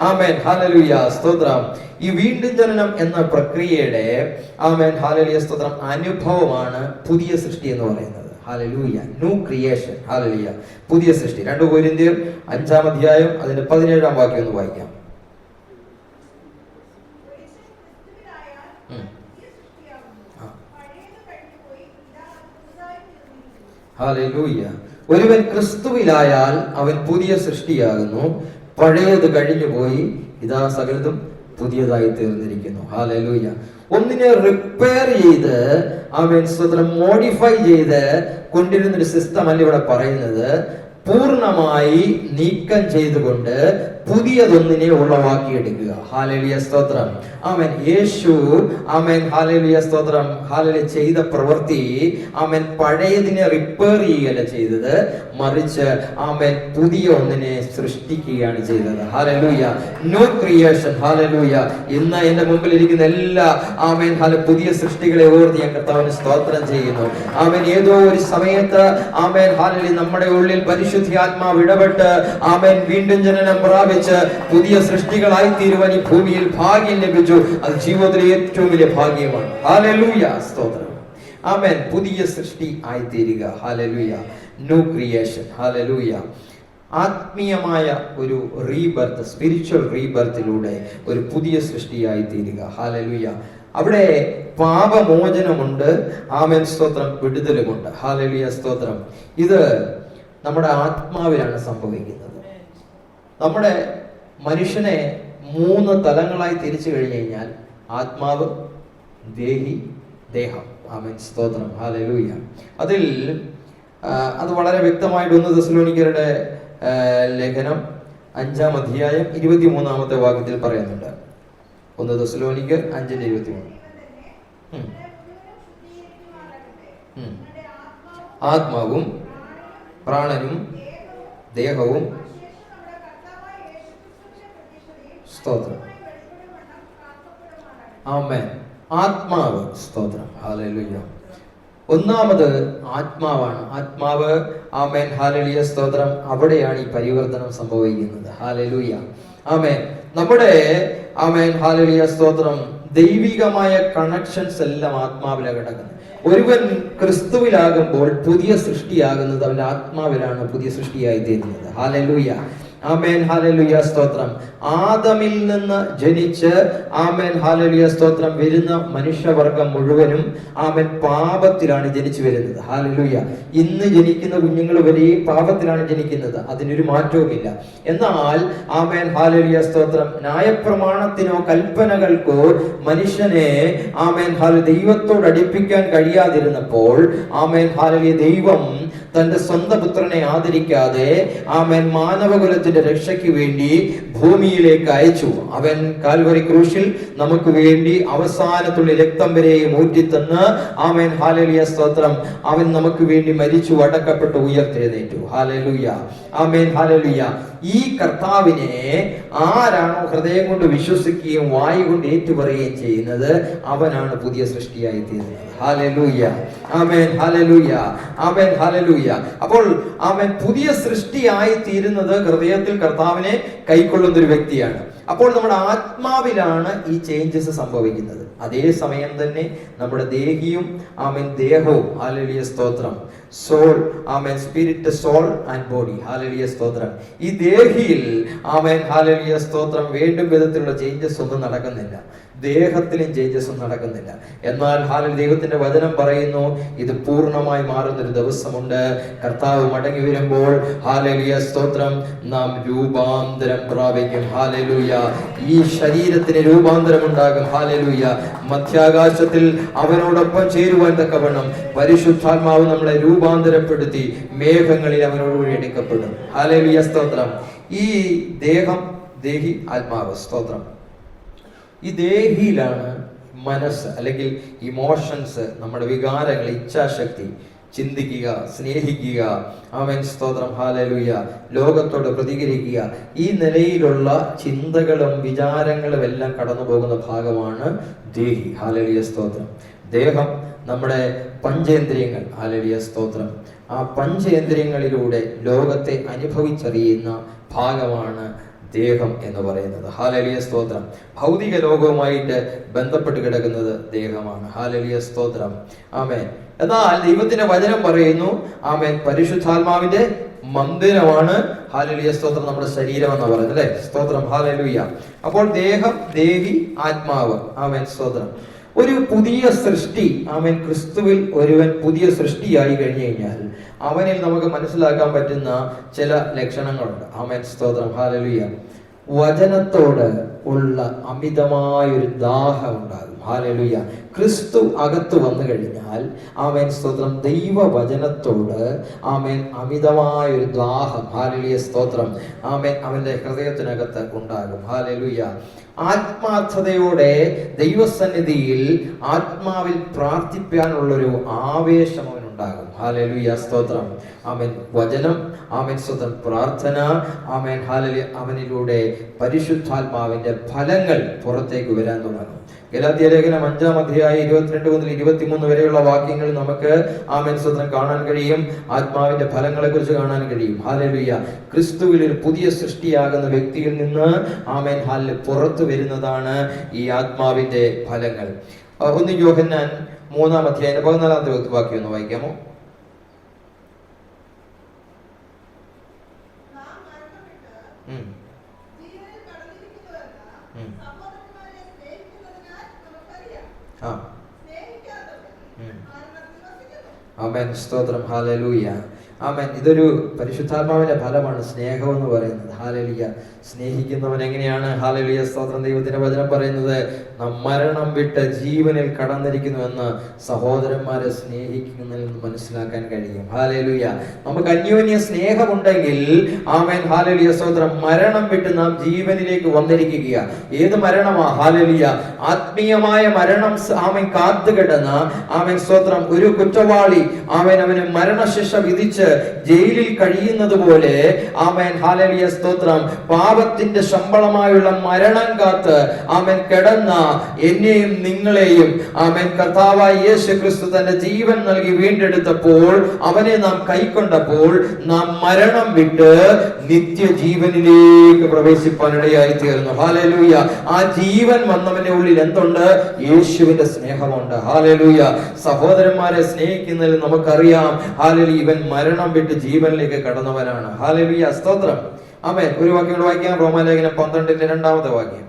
ആമേൻ. ഹല്ലേലൂയ സ്തോത്രം. ഈ വീണ്ടും ജനനം എന്ന പ്രക്രിയയുടെ, ആമേൻ, ഹല്ലേലൂയ സ്തോത്രം, അനുഭവമാണ് പുതിയ സൃഷ്ടി എന്ന് പറയുന്നത്. ഹല്ലേലൂയ. New creation. ഹല്ലേലൂയ. പുതിയ സൃഷ്ടി. 2 കൊരിന്ത്യർ 5-ാം അധ്യായം അതിന്റെ 17-ാം വാക്യം ഒന്ന് വായിക്കാം. ഹല്ലേലൂയ. ഒരുവൻ ക്രിസ്തുവിലായാൽ അവൻ പുതിയ സൃഷ്ടിയാകുന്നു, പഴയത് കഴിഞ്ഞുപോയി, ഇതാ സകലതും പുതിയതായി തീർന്നിരിക്കുന്നു. ഹല്ലേലൂയ. ഒന്നിനെ റിപ്പയർ ചെയ്ത്, ആമേൻ സ്തോത്രം, മോഡിഫൈ ചെയ്ത് കൊണ്ടിരുന്നൊരു സിസ്റ്റം അല്ല ഇവിടെ പറയുന്നത്. പൂർണ്ണമായി നീക്കം ചെയ്തുകൊണ്ട് പുതിയതൊന്നിനെ ഉളവാക്കിയെടുക്കുക. ഹല്ലേലൂയ സ്തോത്രം. ആമേൻ. യേശു, ആമേൻ, ഹല്ലേലൂയ സ്തോത്രം, ഹല്ലേലൂയ, ചെയ്ത പ്രവൃത്തി, ആമേൻ, പഴയതിനെ റിപ്പയർ ചെയ്യുകയല്ല ചെയ്തത്, മറിച്ച് ആമേൻ പുതിയ ഒന്നിനെ സൃഷ്ടിക്കുകയാണ് ചെയ്തത്. ഹല്ലേലൂയ. New creation. ഹല്ലേലൂയ. ഇന്ന് എന്റെ മുമ്പിൽ ഇരിക്കുന്ന എല്ലാ, ആമേൻ, പുതിയ സൃഷ്ടികളെ ഓർത്ത് ഞാൻ കർത്താവിന് സ്തോത്രം ചെയ്യുന്നു. ആമേൻ. ഏതോ ഒരു സമയത്ത്, ആമേൻ, ഹല്ലേലൂയ, നമ്മുടെ ഉള്ളിൽ പരിശുദ്ധാത്മാവ് ഇടപെട്ട്, ആമേൻ, വീണ്ടും ജനനം പ്രാപിച്ച് പുതിയ സൃഷ്ടികളായി തീരുവാൻ ഈ ഭൂമിയിൽ ഭാഗ്യം ലഭിച്ചു. അത് ജീവിതത്തിലെ ഏറ്റവും വലിയ ഭാഗ്യമാണ്. ഹല്ലേലൂയ സ്തോത്രം. ആമേൻ. പുതിയ സൃഷ്ടി ആയിത്തീരുക. ഹല്ലേലൂയ. New creation. ഹല്ലേലൂയ. ആത്മീയമായ ഒരു റീബർത്ത്, സ്പിരിച്വൽ റീബർത്തിലൂടെ ഒരു പുതിയ സൃഷ്ടിയായി തീരുക. ഹല്ലേലൂയ. അവിടെ പാപമോചനമുണ്ട്, ആമേൻ സ്തോത്രം, വിടുതലുമുണ്ട്. ഹല്ലേലൂയ സ്തോത്രം. ഇത് നമ്മുടെ ആത്മാവിലാണ് സംഭവിക്കുന്നത്. നമ്മുടെ മനുഷ്യനെ 3 തലങ്ങളായി തിരിച്ചു കഴിഞ്ഞു കഴിഞ്ഞാൽ ആത്മാവ്, ദേഹി, ദേഹം. ആമേൻ സ്തോത്രം. ഹല്ലേലൂയ. അതിൽ അത് വളരെ വ്യക്തമായിട്ട് 1 തെസ്സലോനിക്കരുടെ ലേഖനം 5-ാം അധ്യായം 23-ാമത്തെ വാക്യത്തിൽ പറയുന്നുണ്ട്. 1 തെസ്സലോനിക്കർ 5:23. ആത്മാവും പ്രാണനും ദേഹവും, സ്തോത്രം, ആമേൻ, ആത്മാവ്, സ്തോത്രം. ഹല്ലേലൂയ. ഒന്നാമത് ആത്മാവാണ്. ആത്മാവ്, ആമേൻ, ഹല്ലേലൂയ സ്തോത്രം, അവിടെയാണ് ഈ പരിവർത്തനം സംഭവിക്കുന്നത്. ഹല്ലേലൂയ. ആമേൻ. നമ്മുടെ, ആമേൻ, ഹല്ലേലൂയ സ്തോത്രം, ദൈവികമായ കണക്ഷൻസ് എല്ലാം ആത്മാവിലാണ് കിടക്കുന്നത്. ഒരുവൻ ക്രിസ്തുവിലാകുമ്പോൾ പുതിയ സൃഷ്ടിയാകുന്നത് അവന്റെ ആത്മാവിലാണ് പുതിയ സൃഷ്ടിയായി തീരുന്നത്. ഹല്ലേലൂയ. ആമേൻ. ഹല്ലേലൂയ സ്തോത്രം. ആദമിൽ നിന്ന് ജനിച്ച്, ആമേൻ, ഹല്ലേലൂയ സ്തോത്രം, വരുന്ന മനുഷ്യവർഗം മുഴുവനും, ആമേൻ, പാപത്തിലാണ് ജനിച്ചു വരുന്നത്. ഹല്ലേലൂയ. ഇന്ന് ജനിക്കുന്ന കുഞ്ഞുങ്ങൾ വരെ പാപത്തിലാണ് ജനിക്കുന്നത്. അതിനൊരു മാറ്റവുമില്ല. എന്നാൽ, ആമേൻ, ഹല്ലേലൂയ സ്തോത്രം, ന്യായപ്രമാണത്തിനോ കൽപ്പനകൾക്കോ മനുഷ്യനെ, ആമേൻ, ദൈവത്തോട് അടുപ്പിക്കാൻ കഴിയാതിരുന്നപ്പോൾ, ആമേൻ, ഹല്ലേലൂയ, ദൈവം തന്റെ സ്വന്തം പുത്രനെ ആദരിക്കാതെ, ആമേൻ, മാനവകുലത്തിന്റെ രക്ഷയ്ക്ക് വേണ്ടി ഭൂമിയിലേക്ക് അയച്ചു. അവൻ കാൽവരി ക്രൂശിൽ നമുക്ക് വേണ്ടി അവസാനത്തുള്ള രക്തം വരെയും ഊറ്റിത്തന്ന്, ആമേൻ, ഹല്ലേലൂയ സ്തോത്രം, അവൻ നമുക്ക് വേണ്ടി മരിച്ചു, അടക്കപ്പെട്ടു, ഉയർത്തെഴുന്നേറ്റു. ഹല്ലേലൂയ. ആമേൻ. ഹല്ലേലൂയ. ഈ കർത്താവിനെ ആരാണോ ഹൃദയം കൊണ്ട് വിശ്വസിക്കുകയും വായു കൊണ്ട് ഏറ്റുപറയുകയും ചെയ്യുന്നത്, അവനാണ് പുതിയ സൃഷ്ടിയായി തീരുന്നത്. ഹല്ലേലൂയ. ആമേൻ. ഹല്ലേലൂയ. ആമേൻ. ഹല്ലേലൂയ. അപ്പോൾ, ആമേൻ, പുതിയ സൃഷ്ടിയായി തീരുന്നത് ഹൃദയത്തിൽ കർത്താവിനെ കൈക്കൊള്ളുന്ന ഒരു വ്യക്തിയാണ്. അപ്പോൾ നമ്മുടെ ആത്മാവിലാണ് ഈ ചേഞ്ചസ് സംഭവിക്കുന്നത്. അതേ സമയം തന്നെ നമ്മുടെ ദേഹിയും ദേഹവും ഹല്ലേലൂയ സ്തോത്രം, soul spirit, soul and body hallelujah സ്തോത്രം. ഈ ദേഹിയിൽ ഹല്ലേലൂയ സ്തോത്രം വീണ്ടും വിധത്തിലുള്ള ചേഞ്ചസ് ഒന്നും നടക്കുന്നില്ല, ദേഹത്തിലും ചേഞ്ചസ് ഒന്നും നടക്കുന്നില്ല. എന്നാൽ ദൈവത്തിന്റെ വചനം പറയുന്നു ഇത് പൂർണ്ണമായി മാറുന്നൊരു ദിവസമുണ്ട്. കർത്താവ് മടങ്ങി വരുമ്പോൾ ഹല്ലേലൂയ സ്തോത്രം നാം രൂപാന്തരം പ്രാപിക്കും. ഹല്ലേലൂയ, ഈ ശരീരത്തിന് രൂപാന്തരം ഉണ്ടാകും. ഹല്ലേലൂയ, മധ്യാകാശത്തിൽ അവനോടൊപ്പം ചേരുവാൻ തക്കവണ്ണം പരിശുദ്ധാത്മാവ് നമ്മളെ രൂപാന്തരപ്പെടുത്തി മേഘങ്ങളിൽ അവനോടുകൂടി എടുക്കപ്പെടും. ഹല്ലേലൂയ സ്തോത്രം. ഈ ദേഹം, ദേഹി, ആത്മാവ് സ്തോത്രം, ഈ ദേഹിയിലാണ് മനസ്സ് അല്ലെങ്കിൽ ഇമോഷൻസ്, നമ്മുടെ വികാരങ്ങൾ, ഇച്ഛാശക്തി, ചിന്തിക്കുക, സ്നേഹിക്കുക, സ്തോത്രം ഹല്ലേലൂയ, ലോകത്തോട് പ്രതികരിക്കുക, ഈ നിലയിലുള്ള ചിന്തകളും വിചാരങ്ങളും എല്ലാം കടന്നു പോകുന്ന ഭാഗമാണ് ദേഹി. ഹല്ലേലൂയ സ്തോത്രം. ദേഹം നമ്മുടെ പഞ്ചേന്ദ്രിയങ്ങൾ. ഹല്ലേലൂയ സ്തോത്രം. ആ പഞ്ചേന്ദ്രിയങ്ങളിലൂടെ ലോകത്തെ അനുഭവിച്ചറിയുന്ന ഭാഗമാണ് ദേഹം എന്ന് പറയുന്നത്. ഹല്ലേലൂയ സ്തോത്രം. ഭൗതിക ലോകവുമായിട്ട് ബന്ധപ്പെട്ട് കിടക്കുന്നത് ദേഹമാണ്. ഹല്ലേലൂയ സ്തോത്രം. ആമേൻ. എന്നാൽ ദൈവത്തിന്റെ വചനം പറയുന്നു പരിശുദ്ധാത്മാവിന്റെ മന്ദിരമാണ് ഹല്ലേലൂയ സ്തോത്രം നമ്മുടെ ശരീരം എന്ന് പറയുന്നത്, അല്ലെ? സ്തോത്രം. ഹല്ലേലൂയ. അപ്പോൾ ദേഹം, ദേഹി, ആത്മാവ്. സ്തോത്രം. ഒരു പുതിയ സൃഷ്ടി, ക്രിസ്തുവിൽ ഒരുവൻ പുതിയ സൃഷ്ടിയായി കഴിഞ്ഞു കഴിഞ്ഞാൽ അവനിൽ നമുക്ക് മനസ്സിലാക്കാൻ പറ്റുന്ന ചില ലക്ഷണങ്ങളുണ്ട്. സ്തോത്രം. ഹല്ലേലൂയ. വചനത്തോട് ഉള്ള അമിതമായൊരു ദാഹം ഉണ്ടാകും. ഹല്ലേലൂയ. ക്രിസ്തു അകത്ത് വന്നു കഴിഞ്ഞാൽ സ്തോത്രം ദൈവവചനത്തോട് അമിതമായൊരു ദാഹം. ഹല്ലേലൂയ സ്തോത്രം. അവന്റെ ഹൃദയത്തിനകത്ത് ഉണ്ടാകും. ഹല്ലേലൂയ. ആത്മാർത്ഥതയോടെ ദൈവസന്നിധിയിൽ ആത്മാവിൽ പ്രാർത്ഥിക്കാനുള്ളൊരു ആവേശം അവനുണ്ടാകും. ഹല്ലേലൂയ സ്തോത്രം. വചനം, സ്തോത്രം, പ്രാർത്ഥന, ഹല്ലേലൂയ. അവനിലൂടെ പരിശുദ്ധാത്മാവിന്റെ ഫലങ്ങൾ പുറത്തേക്ക് വരാൻ തുടങ്ങും. ഗലാത്യ ലേഖനം 5-ാം അധ്യായം 22 മുതൽ 23 വരെയുള്ള വാക്യങ്ങൾ നമുക്ക് സ്തോത്രം കാണാൻ കഴിയും. ആത്മാവിന്റെ ഫലങ്ങളെ കുറിച്ച് കാണാൻ കഴിയും. ഹല്ലേലൂയ. ക്രിസ്തുവിൽ ഒരു പുതിയ സൃഷ്ടിയാകുന്ന വ്യക്തിയിൽ നിന്ന് ഹല്ലേലൂയ പുറത്തു വരുന്നതാണ് ഈ ആത്മാവിന്റെ ഫലങ്ങൾ. 1 യോഹന്നാൻ 3-ാം അധ്യായം 14-ാമത്തെ വാക്യം ഒന്ന് വായിക്കാമോ? സ്തോത്രം. ഹല്ലേലൂയ. ഇതൊരു പരിശുദ്ധാത്മാവിന്റെ ഫലമാണ് സ്നേഹം എന്ന് പറയുന്നത്. ഹല്ലേലൂയ. സ്നേഹിക്കുന്നവൻ എങ്ങനെയാണ്? ഹല്ലേലൂയ സ്തോത്രം. ദൈവത്തിന്റെ വചനം പറയുന്നത് നാം മരണം വിട്ട് ജീവനിൽ കടന്നിരിക്കുന്നുവെന്ന് സഹോദരന്മാരെ സ്നേഹിക്കുന്നതിൽ നിന്ന് മനസ്സിലാക്കാൻ കഴിയും. ഹല്ലേലൂയ. നമുക്ക് അന്യോന്യ സ്നേഹമുണ്ടെങ്കിൽ ഹല്ലേലൂയ സ്തോത്രം മരണം വിട്ട് നാം ജീവനിലേക്ക് വന്നിരിക്കുക. ഏത് മരണമാ? ഹല്ലേലൂയ. ആത്മീയമായ മരണം കാത്തുകിടന്ന സ്തോത്രം ഒരു കുറ്റവാളി അവന് മരണശിക്ഷ വിധിച്ച് ജയിലിൽ കഴിയുന്നത് പോലെ ഹല്ലേലൂയ സ്തോത്രം പാപത്തിന്റെ ശമ്പളമായുള്ള മരണം കാത്ത് കിടന്ന എന്നെയും നിങ്ങളെയും കർത്താവായ യേശു ക്രിസ്തു തന്റെ ജീവൻ നൽകി വീണ്ടെടുത്തപ്പോൾ, അവനെ നാം കൈക്കൊണ്ടപ്പോൾ നാം മരണം വിട്ട് നിത്യജീവനിലേക്ക് പ്രവേശിപ്പാനിടയായി തീർന്നു. ഹല്ലേലൂയ. ആ ജീവൻ വന്നവന്റെ ഉള്ളിൽ എന്തുണ്ട്? യേശുവിന്റെ സ്നേഹമുണ്ട്. ഹല്ലേലൂയ. സഹോദരന്മാരെ സ്നേഹിക്കുന്നതിൽ നമുക്കറിയാം ഹല്ലേലൂയ ഇവൻ മരണം വിട്ട് ജീവനിലേക്ക് കടന്നവനാണ്. ഹല്ലേലൂയ സ്തോത്രം. ആമേൻ. ഒരു വാക്യം കൂടെ വായിക്കാം. റോമാലേഖനം 12-ന്റെ 2-ാമത്തെ വാക്യം.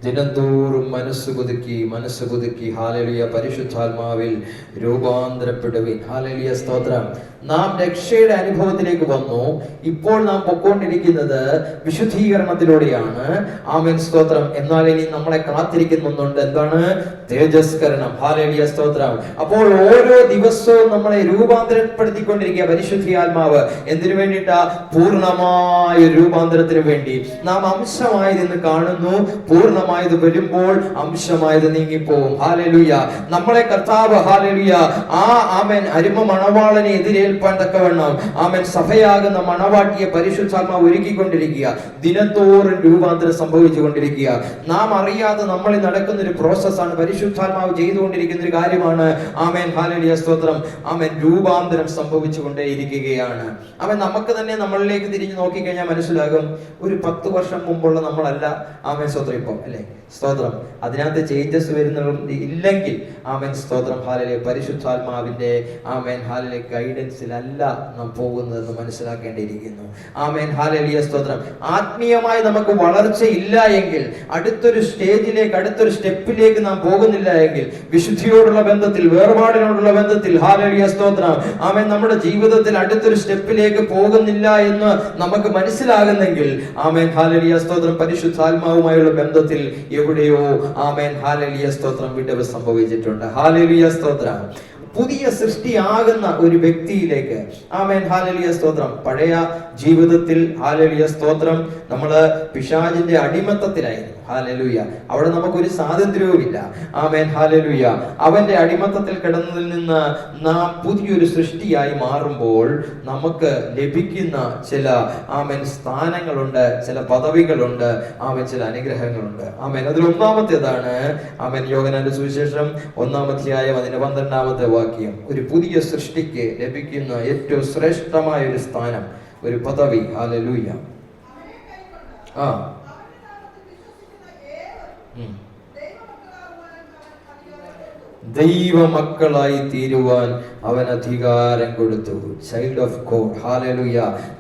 ദിനംതോറും മനസ്സ് പുതുക്കി ഹല്ലേലൂയ പരിശുദ്ധാത്മാവിൽ രൂപാന്തരപ്പെടുവിൻ. ഹല്ലേലൂയ സ്തോത്രം. നാം രക്ഷയുടെ അനുഭവത്തിലേക്ക് വന്നു. ഇപ്പോൾ നാം പൊക്കോണ്ടിരിക്കുന്നത് വിശുദ്ധീകരണത്തിലൂടെയാണ്. സ്തോത്രം. എന്നാൽ ഇനി നമ്മളെ കാത്തിരിക്കുന്നുണ്ട് എന്താണ്? തേജസ്കരണം. ഹല്ലേലൂയ സ്തോത്രം. അപ്പോൾ ഓരോ ദിവസവും നമ്മളെ രൂപാന്തരപ്പെടുത്തിക്കൊണ്ടിരിക്കുക പരിശുദ്ധാത്മാവ്. എന്തിനു വേണ്ടിയിട്ടാ? പൂർണ്ണമായ രൂപാന്തരത്തിന് വേണ്ടി. നാം അംശമായത് ഇന്ന് കാണുന്നു, പൂർണ്ണമായത് വരുമ്പോൾ അംശമായത് നീങ്ങിപ്പോവും. ഹല്ലേലൂയ. നമ്മളെ കർത്താവ് ഹല്ലേലൂയ അരുമ മണവാളനെ എതിരേൽക്കാൻ എതിരേൽപ്പാൻ തക്കവണ്ണം ആമേൻ സഭയാകുന്ന മണവാട്ടിയെ പരിശുദ്ധാത്മാവ് ഒരുക്കിക്കൊണ്ടിരിക്കുക. ദിനത്തോറും രൂപാന്തരം സംഭവിച്ചുകൊണ്ടിരിക്കുക. നാം അറിയാതെ നമ്മളിൽ നടക്കുന്ന ഒരു പ്രോസസ്സാണ്, പരിശുദ്ധാത്മാവ് ചെയ്തുകൊണ്ടിരിക്കുന്ന ഒരു കാര്യമാണ്. ആമേൻ ഹല്ലേലൂയ സ്തോത്രം. ആമേൻ രൂപാന്തരം സംഭവിച്ചുകൊണ്ടേയിരിക്കുകയാണ്. അവൻ നമുക്ക് തന്നെ നമ്മളിലേക്ക് തിരിഞ്ഞു നോക്കിക്കഴിഞ്ഞാൽ മനസ്സിലാകും, ഒരു 10 വർഷം മുമ്പുള്ള നമ്മളല്ല ആമേൻ സ്തോത്രം ഇപ്പം, അല്ലേ സ്തോത്രം. അതിനകത്ത് ചേഞ്ചസ് വരുന്നുണ്ട് ഇല്ലെങ്കിൽ ആമേൻ സ്തോത്രം ഹല്ലേലൂയ പരിശുദ്ധാത്മാവിന്റെ ആമേൻ ഹല്ലേലൂയ ഗൈഡൻസിലല്ല നാം പോകുന്നതെന്ന് മനസ്സിലാക്കേണ്ടിയിരിക്കുന്നു. ആമേൻ ഹല്ലേലൂയ സ്തോത്രം. ആത്മീയമായി നമുക്ക് വളർച്ച ഇല്ല എങ്കിൽ, അടുത്തൊരു സ്റ്റേജിലേക്ക് അടുത്തൊരു സ്റ്റെപ്പിലേക്ക് നാം പോകുന്നില്ല എങ്കിൽ, വിശുദ്ധിയോടുള്ള ബന്ധത്തിൽ വേർപാടിനോടുള്ള ബന്ധത്തിൽ ഹല്ലേലൂയ സ്തോത്രം ആമേൻ നമ്മുടെ ജീവിതത്തിൽ അടുത്തൊരു സ്റ്റെപ്പിലേക്ക് പോകുന്നില്ല എന്ന് നമുക്ക് മനസ്സിലാകുന്നെങ്കിൽ ആമേൻ ഹല്ലേലൂയ സ്തോത്രം പരിശുദ്ധാത്മാവുമായുള്ള ബന്ധത്തിൽ എവിടെയോ ആമേൻ ഹല്ലേലൂയ സ്തോത്രം വിടവ് സംഭവിച്ചിട്ടുണ്ട്. ഹല്ലേലൂയ സ്തോത്രം. പുതിയ സൃഷ്ടിയാകുന്ന ഒരു വ്യക്തിയിലേക്ക് ആമേൻ ഹല്ലേലൂയ സ്തോത്രം. പഴയ ജീവിതത്തിൽ ഹല്ലേലൂയ സ്തോത്രം നമ്മള് പിശാചിന്റെ അടിമത്തത്തിലായിരുന്നു. ഹല്ലേലൂയ. അവിടെ നമുക്കൊരു സ്വാതന്ത്ര്യവുമില്ല. Amen hallelujah. അവന്റെ അടിമത്തത്തിൽ കിടന്നതിൽ നിന്ന് നാം പുതിയൊരു സൃഷ്ടിയായി മാറുമ്പോൾ നമുക്ക് ലഭിക്കുന്ന ചില ആമേൻ സ്ഥാനങ്ങളുണ്ട്, ചില പദവികളുണ്ട്, ആമേൻ ചില അനുഗ്രഹങ്ങളുണ്ട്. ആമേൻ. അതിൽ ഒന്നാമത്തേതാണ് ആമേൻ യോഹന്നാന്റെ സുവിശേഷം 1-ാം അധ്യായം അതിന്റെ 12-ാമത്തെ വാക്യം. ഒരു പുതിയ സൃഷ്ടിക്ക് ലഭിക്കുന്ന ഏറ്റവും ശ്രേഷ്ഠമായ ഒരു സ്ഥാനം, ഒരു പദവി. ഹല്ലേലൂയ. ദൈവമക്കളായി തീരുവാൻ അവൻ അധികാരം കൊടുത്തു. Child of God. ഹല്ലേലൂയ.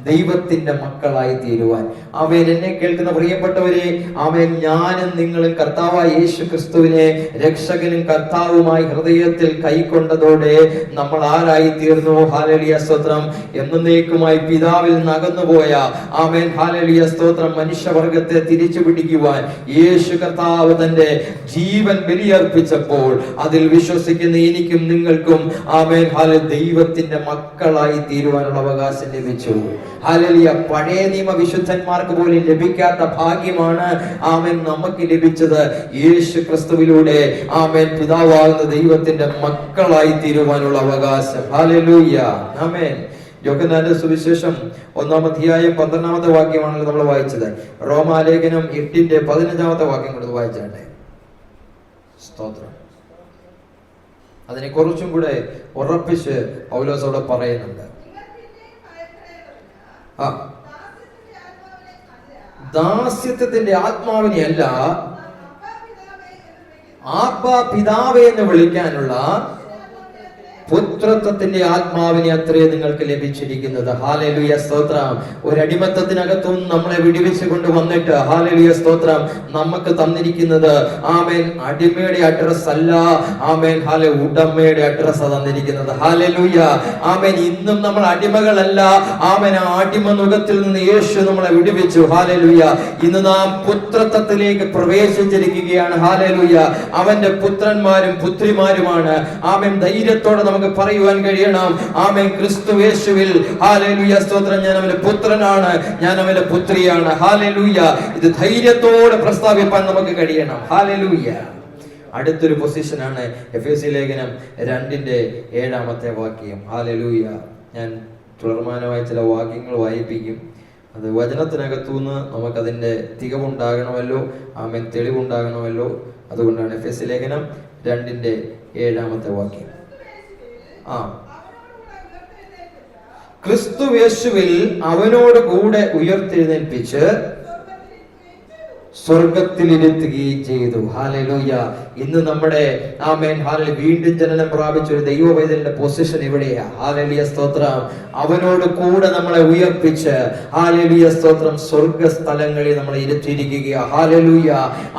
ദൈവത്തിന്റെ മക്കളായി തീരുവാൻ. അവൻ എന്നെ കേൾക്കുന്ന പ്രിയപ്പെട്ടവരെ, അവൻ ഞാനും നിങ്ങളും കർത്താവായ യേശു ക്രിസ്തുവിനെ രക്ഷകനും കർത്താവുമായി ഹൃദയത്തിൽ കൈക്കൊണ്ടതോടെ നമ്മൾ ആരായി തീർന്നു? ഹല്ലേലൂയ സ്തോത്രം. എന്നേക്കുമായി പിതാവിൽ നിന്ന് അകന്നുപോയ ആമേൻ ഹല്ലേലൂയ സ്തോത്രം മനുഷ്യവർഗത്തെ തിരിച്ചു പിടിക്കുവാൻ യേശു കർത്താവ് തന്റെ ജീവൻ ബലിയർപ്പിച്ചപ്പോൾ അതിൽ വിശ്വസിക്കുന്ന എനിക്കും നിങ്ങൾക്കും ആമേൻ ഹല്ലേലൂയ ദൈവത്തിന്റെ മക്കളായി തീരുവാനുള്ള അവകാശം ലഭിച്ചു. ഹല്ലേലൂയ. പഴയ നിയമ വിശുദ്ധന്മാർക്ക് പോലും ലഭിക്കാത്ത ഭാഗ്യമാണ് ആമേൻ നമുക്ക് ലഭിച്ചത്. യേശു ക്രിസ്തുവിലൂടെ ആമേൻ പിതാവാകുന്ന ദൈവത്തിന്റെ മക്കളായി തീരുവാനുള്ള അവകാശം. ഹല്ലേലൂയ. ആമേൻ. യോഹന്നാന്റെ സുവിശേഷം 1-ാം അധ്യായം 12-ാമത്തെ വാക്യമാണല്ലോ നമ്മൾ വായിച്ചത്. റോമാലേഖനം 8-ന്റെ 15-ാമത്തെ വാക്യം കൊടുത്ത് വായിച്ചാട്ടെ. സ്തോത്രം. അതിനെ കുറിച്ചും കൂടെ ഉറപ്പിച്ച് പൗലോസ് അവിടെ പറയുന്നുണ്ട്. ദാസ്യത്വത്തിന്റെ ആത്മാവിനെ അല്ല, ആബ്ബാ പിതാവേ എന്ന് വിളിക്കാനുള്ള പുത്രത്വത്തിന്റെ ആത്മാവിനെ അത്രേ നിങ്ങൾക്ക് ലഭിച്ചിരിക്കുന്നത്. ഹല്ലേലൂയ സ്തോത്രം. ഒരു അടിമത്തത്തിനകത്തും നമ്മളെ വിടുവിച്ചു കൊണ്ടുവന്നിട്ട് ഹല്ലേലൂയ സ്തോത്രം നമുക്ക് തന്നിരിക്കുന്നത് ആമേൻ അടിമയുടെ അഡ്രസ് അല്ല, ആമേൻ ഹല്ലേലൂയ ഉടമയുടെ അഡ്രസ് തന്നിരിക്കുന്നത്. ഹല്ലേലൂയ. ആമേൻ. ഇന്നും നമ്മൾ അടിമകളല്ല. ആമേൻ. ആ അടിമ നുഖത്തിൽ നിന്ന് യേശു നമ്മളെ വിടുവിച്ചു. ഹല്ലേലൂയ. ഇന്ന് നാം പുത്രത്വത്തിലേക്ക് പ്രവേശിച്ചിരിക്കുകയാണ്. ഹല്ലേലൂയ. അവന്റെ പുത്രന്മാരും പുത്രിമാരുമാണ്. ആമേൻ. ധൈര്യത്തോടെ നമുക്ക് പറയുവാൻ കഴിയണം, ആമേൻ ക്രിസ്തു യേശുവിൽ ഹല്ലേലൂയ സ്തോത്രം ഞാൻ അവന്റെ പുത്രനാണ്, ഞാൻ അവന്റെ പുത്രിയാണ്. ഹല്ലേലൂയ. ഇത് ധൈര്യത്തോടെ പ്രസ്താവിപ്പാൻ നമുക്ക് കഴിയണം. ഹല്ലേലൂയ. അടുത്തൊരു പൊസിഷനാണ് എഫെസി ലേഖനം 2-ന്റെ 7-ാമത്തെ വാക്യം. ഹല്ലേലൂയ. ഞാൻ തുടർമാനമായി ചില വാക്യങ്ങൾ വായിപ്പിക്കും. അത് വചനത്തിനകത്തുനിന്ന് നമുക്കതിന്റെ തികവുണ്ടാകണമല്ലോ, ആമേൻ തെളിവുണ്ടാകണമല്ലോ. അതുകൊണ്ടാണ് എഫെസി ലേഖനം 2-ന്റെ 7-ാമത്തെ വാക്യം. ക്രിസ്തു യേശുവിൽ അവനോട് കൂടെ ഉയർത്തെഴുന്നേൽപ്പിച്ച് സ്വർഗത്തിലിരുത്തുകയും ചെയ്തു. ഹല്ലേലൂയ. ഇന്ന് നമ്മുടെ ആമേൻ ഹല്ലേലൂയ വീണ്ടും ജനനം പ്രാപിച്ച ഒരു ദൈവവൈതലിന്റെ പൊസിഷൻ എവിടെയാ? ഹല്ലേലൂയ സ്തോത്രം. അവനോട് കൂടെ നമ്മളെ ഉയർപ്പിച്ച് ഹല്ലേലൂയ സ്തോത്രം സ്വർഗ്ഗസ്ഥലങ്ങളിൽ നമ്മളെ ഇരുത്തിയിരിക്കുകയാ. ഹല്ലേലൂയ.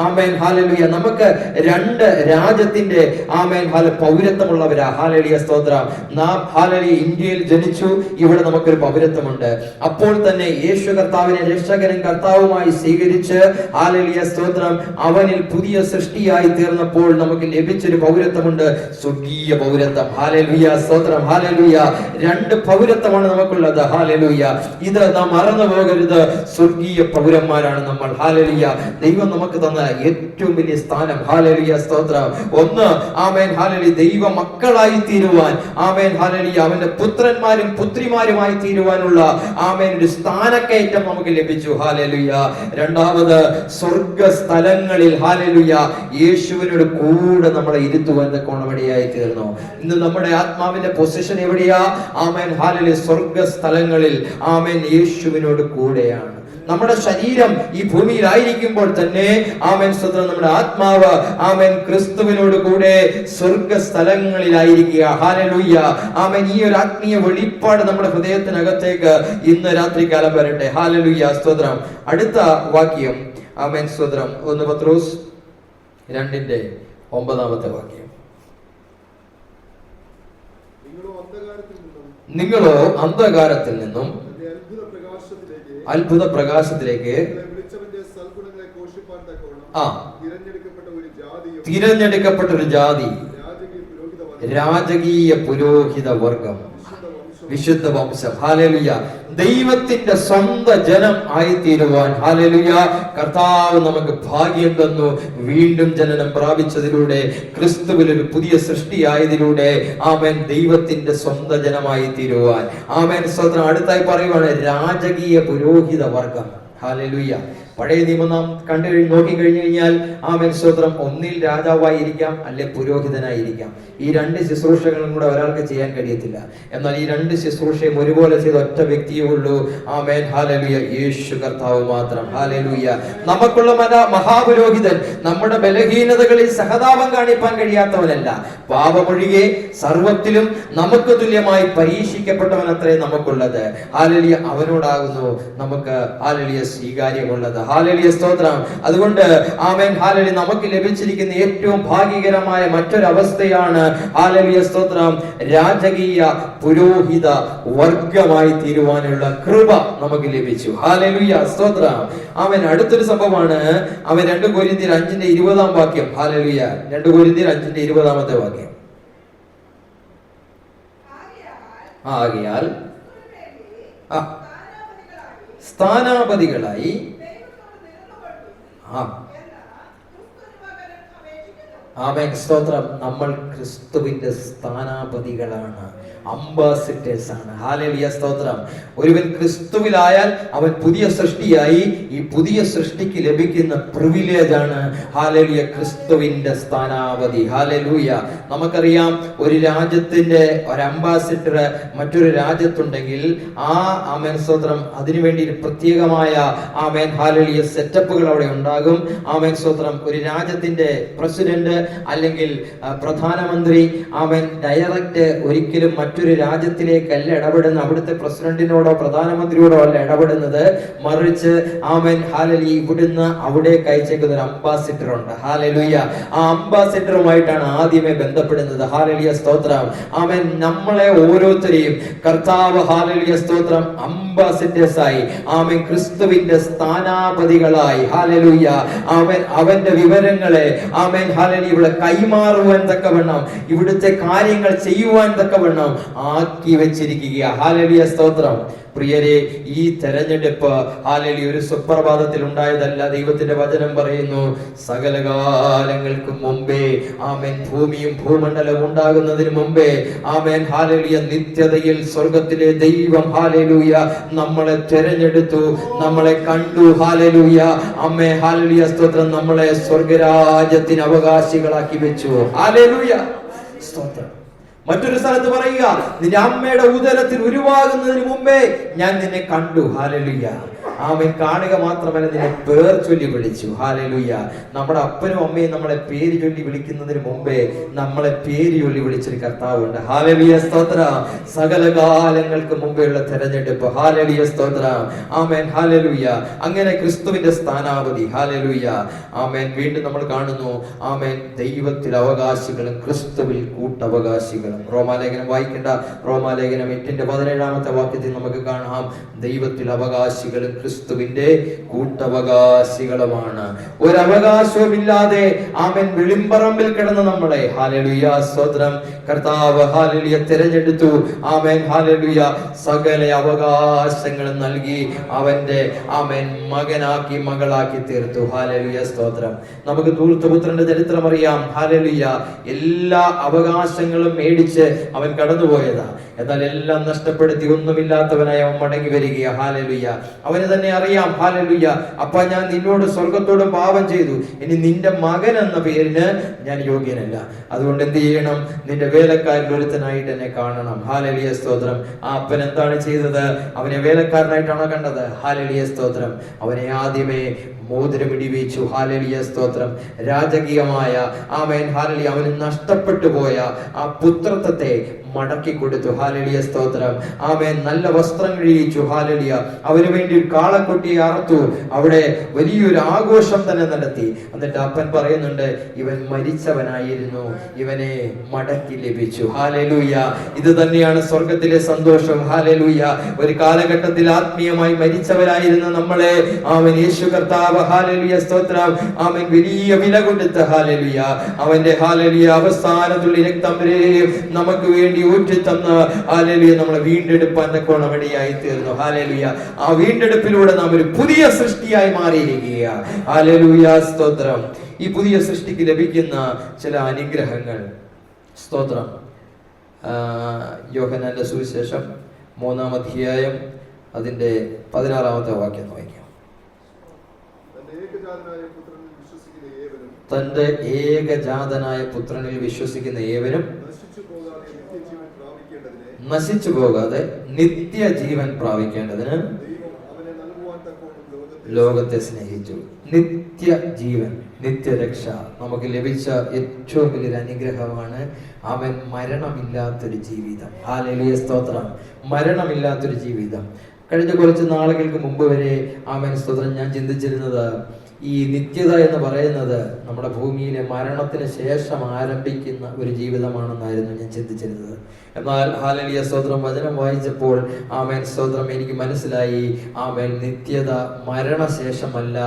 Amen hallelujah. നമുക്ക് 2 രാജ്യത്തിന്റെ ആമേൻ ഹല്ലേലൂയ പൗരത്വമുള്ളവരാ. ഹല്ലേലൂയ സ്തോത്രം. നാം ഹല്ലേലൂയ ഇന്ത്യയിൽ ജനിച്ചു, ഇവിടെ നമുക്കൊരു പൗരത്വമുണ്ട്. അപ്പോൾ തന്നെ യേശു കർത്താവിനെ രക്ഷകനും കർത്താവുമായി സ്വീകരിച്ച് ഹല്ലേലൂയ സ്തോത്രം. അവനിൽ പുതിയ സൃഷ്ടിയായി തീർന്നപ്പോൾ നമുക്ക് ലഭിച്ചൊരു പൗരത്വമുണ്ട്, സ്വർഗീയ പൗരത്വം. ഹല്ലേലൂയ സ്തോത്രം. ഹല്ലേലൂയ. 2 പൗരത്വമാണ് നമുക്കുള്ളത്. ഹല്ലേലൂയ. ഇത് നാം മറന്നു പോകരുത്. സ്വർഗീയ പൗരന്മാരാണ് നമ്മൾ. ഹല്ലേലൂയ. ദൈവം നമുക്ക് തന്ന ഏറ്റവും വലിയ സ്ഥാനം. ഹല്ലേലൂയ സ്തോത്രം. ഒന്ന്, ആമേൻ ഹല്ലേലൂയ, ദൈവ മക്കളായി തീരുവാൻ, ആമേൻ ഹല്ലേലൂയ, അവന്റെ പുത്രന്മാരും പുത്രിമാരുമായി തീരുവാനുള്ള ആമേൻ ഒരു സ്ഥാനക്കയറ്റം നമുക്ക് ലഭിച്ചു. ഹല്ലേലൂയ. രണ്ടാമത്, സ്വർഗ സ്ഥലങ്ങളിൽ ഹല്ലേലൂയ യേശുവിനോട് കൂടെ നമ്മളെ ഇരുത്തുവാൻ തക്കവണ്ണമിടയായി തീർന്നു. ഇന്ന് നമ്മുടെ ആത്മാവിന്റെ പൊസിഷൻ എവിടെയാ? ആമേൻ ഹല്ലേലൂയ, സ്വർഗ സ്ഥലങ്ങളിൽ. ആമേൻ യേശുവിനോട് കൂടെയാണ്. നമ്മുടെ ശരീരം ഈ ഭൂമിയിലായിരിക്കുമ്പോൾ തന്നെ ആമേൻ സ്തോത്രം, നമ്മുടെ ആത്മാവ് ആമേൻ ക്രിസ്തുവിനോട് കൂടെ സ്വർഗ സ്ഥലങ്ങളിലായിരിക്കുക. ഹല്ലേലൂയ. ആമേൻ. ഈ ഒരു ആത്മീയ വെളിപ്പാട് നമ്മുടെ ഹൃദയത്തിനകത്തേക്ക് ഇന്ന് രാത്രികാലം വരട്ടെ. ഹല്ലേലൂയ സ്തോത്രം. അടുത്ത വാക്യം, ആമേൻ സ്തോത്രം, 1 പത്രോസ് 2:9 വാക്യം. നിങ്ങളോ അന്ധകാരത്തിൽ നിന്നും അത്ഭുത പ്രകാശത്തിലേക്ക് തിരഞ്ഞെടുക്കപ്പെട്ട ഒരു ജാതി, രാജകീയ പുരോഹിത വർഗം, വിശുദ്ധ വംശം. ഹല്ലേലൂയ. ദൈവത്തിന്റെ സ്വന്തം ജനം ആയിത്തീരുവാൻ ഹല്ലേലൂയ കർത്താവ് നമുക്ക് ഭാഗ്യം തന്നു. വീണ്ടും ജനനം പ്രാപിച്ചതിലൂടെ, ക്രിസ്തുവിൽ ഒരു പുതിയ സൃഷ്ടിയായതിലൂടെ ആമേൻ ദൈവത്തിന്റെ സ്വന്തം ജനമായി തീരുവാൻ. ആമേൻ സ്തോത്രം. അടുത്തായി പറയുവാണ് രാജകീയ പുരോഹിത വർഗം. ഹല്ലേലൂയ. പഴയ നിയമം നാം നോക്കി കഴിഞ്ഞു കഴിഞ്ഞാൽ ആമേൻ സ്തോത്രം, ഒന്നിൽ രാജാവായിരിക്കാം, അല്ലെ പുരോഹിതനായിരിക്കാം. ഈ 2 ശുശ്രൂഷകളും കൂടെ ഒരാൾക്ക് ചെയ്യാൻ കഴിയത്തില്ല. എന്നാൽ ഈ 2 ശുശ്രൂഷയും ഒരുപോലെ ചെയ്ത ഒറ്റ വ്യക്തിയേ ഉള്ളൂ. ആമേൻ ഹല്ലേലൂയ, യേശു കർത്താവ് മാത്രം. ഹല്ലേലൂയ. നമുക്കുള്ള മഹാപുരോഹിതൻ നമ്മുടെ ബലഹീനതകളിൽ സഹതാപം കാണിപ്പാൻ കഴിയാത്തവനല്ല, പാപമൊഴികെ സർവത്തിലും നമുക്ക് തുല്യമായി പരീക്ഷിക്കപ്പെട്ടവനത്രേ നമുക്കുള്ളത്. ഹല്ലേലൂയ. അവനോടാകുന്നു നമുക്ക് ഹല്ലേലൂയ സ്വീകാര്യമുള്ളത്. ഹല്ലേലൂയ സ്തോത്രം. അതുകൊണ്ട് ആമേൻ ഹല്ലേലൂയ, നമുക്ക് ലഭിച്ചിരിക്കുന്ന ഏറ്റവും ഭാഗ്യകരമായ മറ്റൊരു അവസ്ഥയാണ് ഹല്ലേലൂയ സ്തോത്രം, രാജകീയ പുരോഹിത വർഗമായി തീരുവാനുള്ള കൃപ നമുക്ക് ലഭിച്ചു. ഹല്ലേലൂയ സ്തോത്രം. ആമേൻ. അടുത്തൊരു സംഭവമാണ് ആമേൻ 2 കൊരിന്ത്യർ 5:20 വാക്യം. ഹല്ലേലൂയ. 2 കൊരിന്ത്യർ 5:20 വാക്യം. ആകയാൽ സ്ഥാനാപതികളായി ആമേൻ സ്തോത്രം, നമ്മൾ ക്രിസ്തുവിന്റെ സ്ഥാനാപതികളാണ്, അംബാസിഡേഴ്സ് ആണ്. ഹല്ലേലൂയ സ്തോത്രം. ഒരുവൻ ക്രിസ്തുവിലായാൽ അവൻ പുതിയ സൃഷ്ടിയായി. ഈ പുതിയ സൃഷ്ടിക്ക് ലഭിക്കുന്ന പ്രിവിലേജ് ആണ് ഹല്ലേലൂയ ക്രിസ്തുവിന്റെ സ്ഥാനാപതി. ഹല്ലേലൂയ. നമുക്കറിയാം, ഒരു രാജ്യത്തിന്റെ ഒരു അംബാസിഡർ മറ്റൊരു രാജ്യത്തുണ്ടെങ്കിൽ ആ ആമേൻ സ്തോത്രം അതിനുവേണ്ടി പ്രത്യേകമായ ആമേൻ ഹല്ലേലൂയ സെറ്റപ്പുകൾ അവിടെ ഉണ്ടാകും. ആമേൻ സ്തോത്രം. ഒരു രാജ്യത്തിന്റെ പ്രസിഡന്റ് അല്ലെങ്കിൽ പ്രധാനമന്ത്രി ആമേൻ ഡയറക്റ്റ് ഒരിക്കലും മറ്റൊരു രാജ്യത്തിലേക്കല്ല ഇടപെടുന്ന, അവിടുത്തെ പ്രസിഡന്റിനോടോ പ്രധാനമന്ത്രിയോടോ അല്ല ഇടപെടുന്നത്. മറിച്ച് ആമേൻ ഹല്ലേലൂയ ഇവിടുന്ന് അവിടേക്ക് അയച്ചേക്കുന്ന ഒരു അംബാസിഡർ ഉണ്ട്. ഹല്ലേലൂയ. ആ അംബാസിഡറുമായിട്ടാണ് ആദ്യമേ ബന്ധപ്പെടുന്നത്. ഹല്ലേലൂയ സ്തോത്രം. ആമേൻ. നമ്മളെ ഓരോരുത്തരെയും കർത്താവ് ഹല്ലേലൂയ സ്തോത്രം അംബാസിഡേഴ്സ് ആയി, ആമേൻ ക്രിസ്തുവിന്റെ സ്ഥാനാപതികളായി ഹല്ലേലൂയ ആമേൻ അവന്റെ വിവരങ്ങളെ ആമേൻ ഹല്ലേലൂയ ഇവിടെ കൈമാറുവാൻ തക്കവണ്ണം, ഇവിടുത്തെ കാര്യങ്ങൾ ചെയ്യുവാൻ തക്കവണ്ണം ആക്കി വെച്ചിരിക്കുക. ഹല്ലേലൂയ സ്തോത്രം. പ്രിയരെ, ഈ തെരഞ്ഞെടുപ്പ് ഹല്ലേലൂയ ഒരു സുപ്രഭാതത്തിൽ ഉണ്ടായതല്ല. ദൈവത്തിന്റെ വചനം പറയുന്നു, സകലകാലങ്ങൾക്ക് മുമ്പേ ആമേൻ ഭൂമിയും ഭൂമണ്ഡലവും ഉണ്ടാകുന്നതിന് മുമ്പേ ആമേൻ ഹല്ലേലൂയ നിത്യതയിൽ സ്വർഗത്തിലെ ദൈവം ഹല്ലേലൂയ നമ്മളെ തെരഞ്ഞെടുത്തു, നമ്മളെ കണ്ടു. ഹല്ലേലൂയ അമ്മേ ഹല്ലേലൂയ സ്തോത്രം. നമ്മളെ സ്വർഗരാജ്യത്തിന് അവകാശികളാക്കി വെച്ചു. ഹല്ലേലൂയ സ്തോത്രം. മറ്റൊരു സ്ഥലത്ത് പറയുക, നിന്റെ അമ്മയുടെ ഉദരത്തിൽ ഉരുവാകുന്നതിന് മുമ്പേ ഞാൻ നിന്നെ കണ്ടു. ഹല്ലേലൂയ. ആമേൻ. കാണുക മാത്രമല്ല, നിന്നെ പേർ ചൊല്ലി വിളിച്ചു. ഹല്ലേലൂയ. നമ്മുടെ അപ്പനും അമ്മയും നമ്മളെ പേര് ചൊല്ലി വിളിക്കുന്നതിന് മുമ്പേ നമ്മളെ പേര് ചൊല്ലി വിളിച്ചൊരു കർത്താവുണ്ട്. ഹല്ലേലൂയ സ്തോത്രം. സകലകാലങ്ങൾക്ക് മുമ്പേയുള്ള തെരഞ്ഞെടുപ്പ്. ഹല്ലേലൂയ സ്തോത്രം. Amen hallelujah. അങ്ങനെ ക്രിസ്തുവിന്റെ സ്ഥാനാപതി. ഹല്ലേലൂയ ആമേൻ. വീണ്ടും നമ്മൾ കാണുന്നു ആമേൻ ദൈവത്തിൽ അവകാശികളും ക്രിസ്തുവിൽ കൂട്ടവകാശികളും. റോമാലേഖനം വായിക്കേണ്ട, റോമാലേഖനം 8:17 വാക്യത്തിൽ നമുക്ക് കാണാം, ദൈവത്തിൽ അവകാശികളും ക്രിസ്തുവിന്റെ കൂട്ടവകാശികളുമാണ്. ഒരവകാശവുമില്ലാതെ ആമേൻ വെളിമ്പറമ്പിൽ കിടന്ന് നമ്മളെ ഹല്ലേലൂയ സ്തോത്രം കർത്താവ് ഹല്ലേലൂയ തിരഞ്ഞെടുത്തു. ആമേൻ ഹല്ലേലൂയ സകല അവകാശങ്ങളും നൽകി അവന്റെ ആമേൻ മകനാക്കി മകളാക്കി തീർത്തു. ഹല്ലേലൂയ സ്തോത്രം. നമുക്ക് ധൂർത്തപുത്രന്റെ ചരിത്രം അറിയാം. ഹല്ലേലൂയ എല്ലാ അവകാശങ്ങളും മേടിച്ച് അവൻ കടന്നുപോയതാ. എന്നാൽ എല്ലാം നഷ്ടപ്പെടുത്തി ഒന്നുമില്ലാത്തവനായി അവൻ മടങ്ങി വരികയാ. ഹല്ലേലൂയ. അവന് തന്നെ അറിയാം. ഹല്ലേലൂയ. അപ്പ ഞാൻ നിന്നോട് സ്വർഗത്തോടും പാപം ചെയ്തു, ഇനി നിന്റെ മകൻ എന്ന പേരിന് ഞാൻ യോഗ്യനല്ല. അതുകൊണ്ട് എന്ത് ചെയ്യണം? നിന്റെ വേലക്കാരിൽ ഒരുത്തനായിട്ട് എന്നെ കാണണം. ഹല്ലേലൂയ സ്തോത്രം. ആ അപ്പൻ എന്താണ് ചെയ്തത്? അവനെ വേലക്കാരനായിട്ടാണോ കണ്ടത്? ഹല്ലേലൂയ സ്തോത്രം. അവനെ ആദ്യമേ മോതിരമിടിവെച്ചു. ഹല്ലേലൂയ സ്തോത്രം. രാജകീയമായ ആമേൻ ഹല്ലേലൂയ അവന് നഷ്ടപ്പെട്ടു പോയ ആ പുത്രത്വത്തെ മടക്കി കൊടുത്തു. ഹല്ലേലൂയ സ്തോത്രം. ആമേൻ നല്ല വസ്ത്രം കഴിയിച്ചു. ഹല്ലേലൂയ. അവന് വേണ്ടി ഒരു കാളക്കുട്ടിയെ അറുത്തു. അവിടെ വലിയൊരു ആഘോഷം തന്നെ നടത്തി. എന്നിട്ട് അപ്പൻ പറയുന്നുണ്ട്, ഇവൻ മരിച്ചവനായിരുന്നു, ഇവനെ മടക്കി ലഭിച്ചു. ഹല്ലേലൂയ. ഇത് തന്നെയാണ് സ്വർഗത്തിലെ സന്തോഷം. ഹല്ലേലൂയ. ഒരു കാലഘട്ടത്തിൽ ആത്മീയമായി മരിച്ചവരായിരുന്ന നമ്മളെ ആമേൻ യേശു കർത്താവ് ഹല്ലേലൂയ സ്തോത്രം ആമേൻ വലിയ വില കൊടുത്ത ഹല്ലേലൂയ അവന്റെ ഹല്ലേലൂയ അവസാനത്തുള്ള രക്തം വരെയും നമുക്ക് വേണ്ടി ഊറ്റി തന്ന ഹല്ലേലൂയ നമ്മളെ വീണ്ടെടുപ്പാൻ തക്കോണമടിയായി തീർന്നു. ഹല്ലേലൂയ. ആ വീണ്ടെടുപ്പിലൂടെ നാം ഒരു പുതിയ സൃഷ്ടിയായി മാറിയിരിക്കുകയാണ്. ഹല്ലേലൂയ സ്തോത്രം. ഈ പുതിയ സൃഷ്ടിക്ക് ലഭിക്കുന്ന ചില അനുഗ്രഹങ്ങൾ സ്തോത്രം. യോഹന്നാന്റെ സുവിശേഷം 3-ാം അധ്യായം അതിന്റെ 16-ാമത്തെ വാക്യം വായിക്കാം. തന്റെ ഏകജാതനായ പുത്രനിൽ വിശ്വസിക്കുന്ന ഏവരും നശിച്ചു പോകാതെ നിത്യജീവൻ പ്രാപിക്കേണ്ടതിന് ലോകത്തെ സ്നേഹിച്ചു. നിത്യജീവൻ, നിത്യരക്ഷ നമുക്ക് ലഭിച്ച ഏറ്റവും വലിയൊരു അനുഗ്രഹമാണ്. അവൻ മരണമില്ലാത്തൊരു ജീവിതം. ഹല്ലേലൂയ സ്തോത്രം. മരണമില്ലാത്തൊരു ജീവിതം. കഴിഞ്ഞ കുറച്ച് നാളുകൾക്ക് മുമ്പ് വരെ ആമേൻ സ്തോത്രം ഞാൻ ചിന്തിച്ചിരുന്നത് ഈ നിത്യത എന്ന് പറയുന്നത് നമ്മുടെ ഭൂമിയിലെ മരണത്തിന് ശേഷം ആരംഭിക്കുന്ന ഒരു ജീവിതമാണെന്നായിരുന്നു ഞാൻ ചിന്തിച്ചിരുന്നത്. എന്നാൽ ഹല്ലേലൂയ സ്തോത്രം വചനം വായിച്ചപ്പോൾ ആമേൻ സ്തോത്രം എനിക്ക് മനസ്സിലായി, ആമേൻ നിത്യത മരണശേഷമല്ല.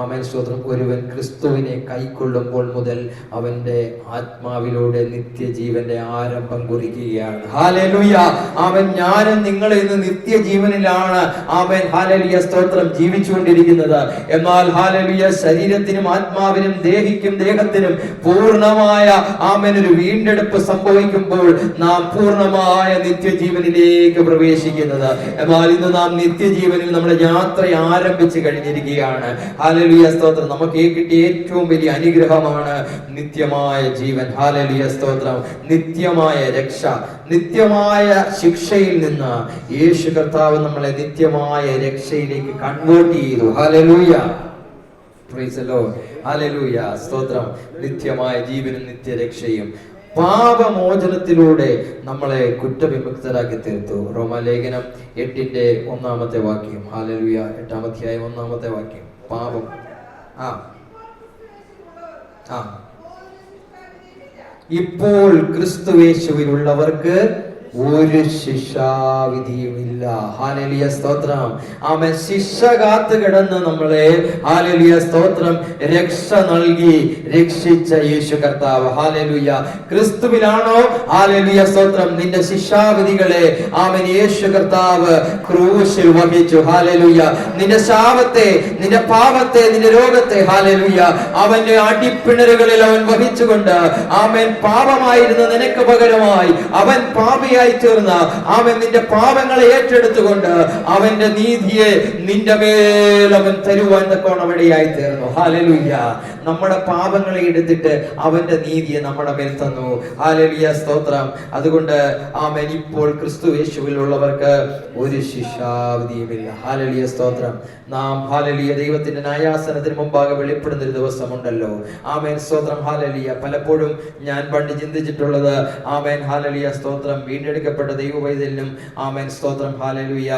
ആമേൻ സ്തോത്രം ഒരുവൻ ക്രിസ്തുവിനെ കൈക്കൊള്ളുമ്പോൾ മുതൽ അവന്റെ ആത്മാവിലൂടെ നിത്യജീവന്റെ ആരംഭം കുറിക്കുകയാണ്. ഹല്ലേലൂയ. ആമേൻ ഞാനും നിങ്ങൾ ഇന്ന് നിത്യജീവനിലാണ് ആമേൻ ഹല്ലേലൂയ സ്തോത്രം ജീവിച്ചുകൊണ്ടിരിക്കുന്നത്. എന്നാൽ ഹല്ലേലൂയ ശരീരത്തിനും ആത്മാവിനും ദേഹിക്കും ദേഹത്തിനും പൂർണ്ണമായ ആമേൻ ഒരു വീണ്ടെടുപ്പ് സംഭവിക്കുമ്പോൾ നാം പൂർണ്ണമായ നിത്യജീവനിലേക്ക് പ്രവേശിക്കുന്നത്. എന്നാൽ ഇന്ന് നാം നിത്യജീവനിൽ നമ്മുടെ യാത്ര ആരംഭിച്ചു കഴിഞ്ഞിരിക്കുകയാണ്. ഹല്ലേലൂയ സ്തോത്രം. നമുക്ക് കിട്ടിയ ഏറ്റവും വലിയ അനുഗ്രഹമാണ് നിത്യമായ ജീവൻ. ഹല്ലേലൂയ സ്തോത്രം. നിത്യമായ രക്ഷ, നിത്യമായ ശിക്ഷയിൽ നിന്ന് യേശു കർത്താവ് നമ്മളെ നിത്യമായ രക്ഷയിലേക്ക് കൺവേർട്ട് ചെയ്തു. Hallelujah. Praise the Lord. Hallelujah സ്തോത്രം. നിത്യമായ ജീവനും നിത്യരക്ഷയും പാപമോചനത്തിലൂടെ നമ്മളെ കുറ്റവിമുക്തരാക്കി തീർത്തു. റോമാലേഖനം 8-ന്റെ 1-ാമത്തെ വാക്യം. ഹല്ലേലൂയ. 8-ാം അധ്യായം 1-ാമത്തെ വാക്യം. പാപം ഇപ്പോൾ ക്രിസ്തുയേശുവിലുള്ളവർക്ക് ഒരു ശിക്ഷാവിധിയുമില്ല. ഹല്ലേലൂയ സ്തോത്രം. ആമേൻ. ശിക്ഷ കാത്തു കിടന്ന് നമ്മളെ ഹല്ലേലൂയ സ്തോത്രം രക്ഷ നൽകി രക്ഷിച്ച യേശു കർത്താവ്. ഹല്ലേലൂയ. ക്രിസ്തുവിലാണോ ഹല്ലേലൂയ സ്തോത്രം നിന്റെ ശിക്ഷാവിധികളെ ആമേൻ യേശു കർത്താവ് ക്രൂശിൽ വഹിച്ചു. ഹല്ലേലൂയ. നിന്റെ ശാപത്തെ, നിന്റെ പാപത്തെ, നിന്റെ രോഗത്തെ ഹല്ലേലൂയ അവന്റെ അടിപ്പിണരുകളിൽ അവൻ വഹിച്ചുകൊണ്ട് ആമേൻ പാപമായിരുന്ന നിനക്ക് പകരമായി അവൻ പാപിയായി തീർന്ന അവൻ നിന്റെ പാപങ്ങളെ ഏറ്റെടുത്തുകൊണ്ട് അവന്റെ നീതിയെ നിന്റെ മേൽ അവൻ തരുവാൻ തക്കോണമിടയായി തീർന്നു. ഹല്ലേലൂയ. നമ്മുടെ പാപങ്ങളെ എടുത്തിട്ട് അവന്റെ നീതിയെ നമ്മുടെ മേൽ തന്നു. ഹല്ലേലൂയ സ്തോത്രം. അതുകൊണ്ട് ആമേൻ ഇപ്പോൾ ക്രിസ്തു യേശുവിലുള്ളവർക്ക് ഒരു ശിക്ഷാവിധിയുമില്ല. ഹല്ലേലൂയ സ്തോത്രം. നാം ഹല്ലേലൂയ ദൈവത്തിന്റെ ന്യായാസനത്തിന് മുമ്പാകെ വെളിപ്പെടുന്ന ഒരു ദിവസമുണ്ടല്ലോ. ആമേൻ സ്തോത്രം. ഹല്ലേലൂയ. പലപ്പോഴും ഞാൻ പണ്ട് ചിന്തിച്ചിട്ടുള്ളത് ആമേൻ ഹല്ലേലൂയ സ്തോത്രം വീണ്ടും വീണ്ടെടുക്കപ്പെട്ട ദൈവവൈതലിനും ആമേൻ സ്തോത്രം ഹല്ലേലൂയ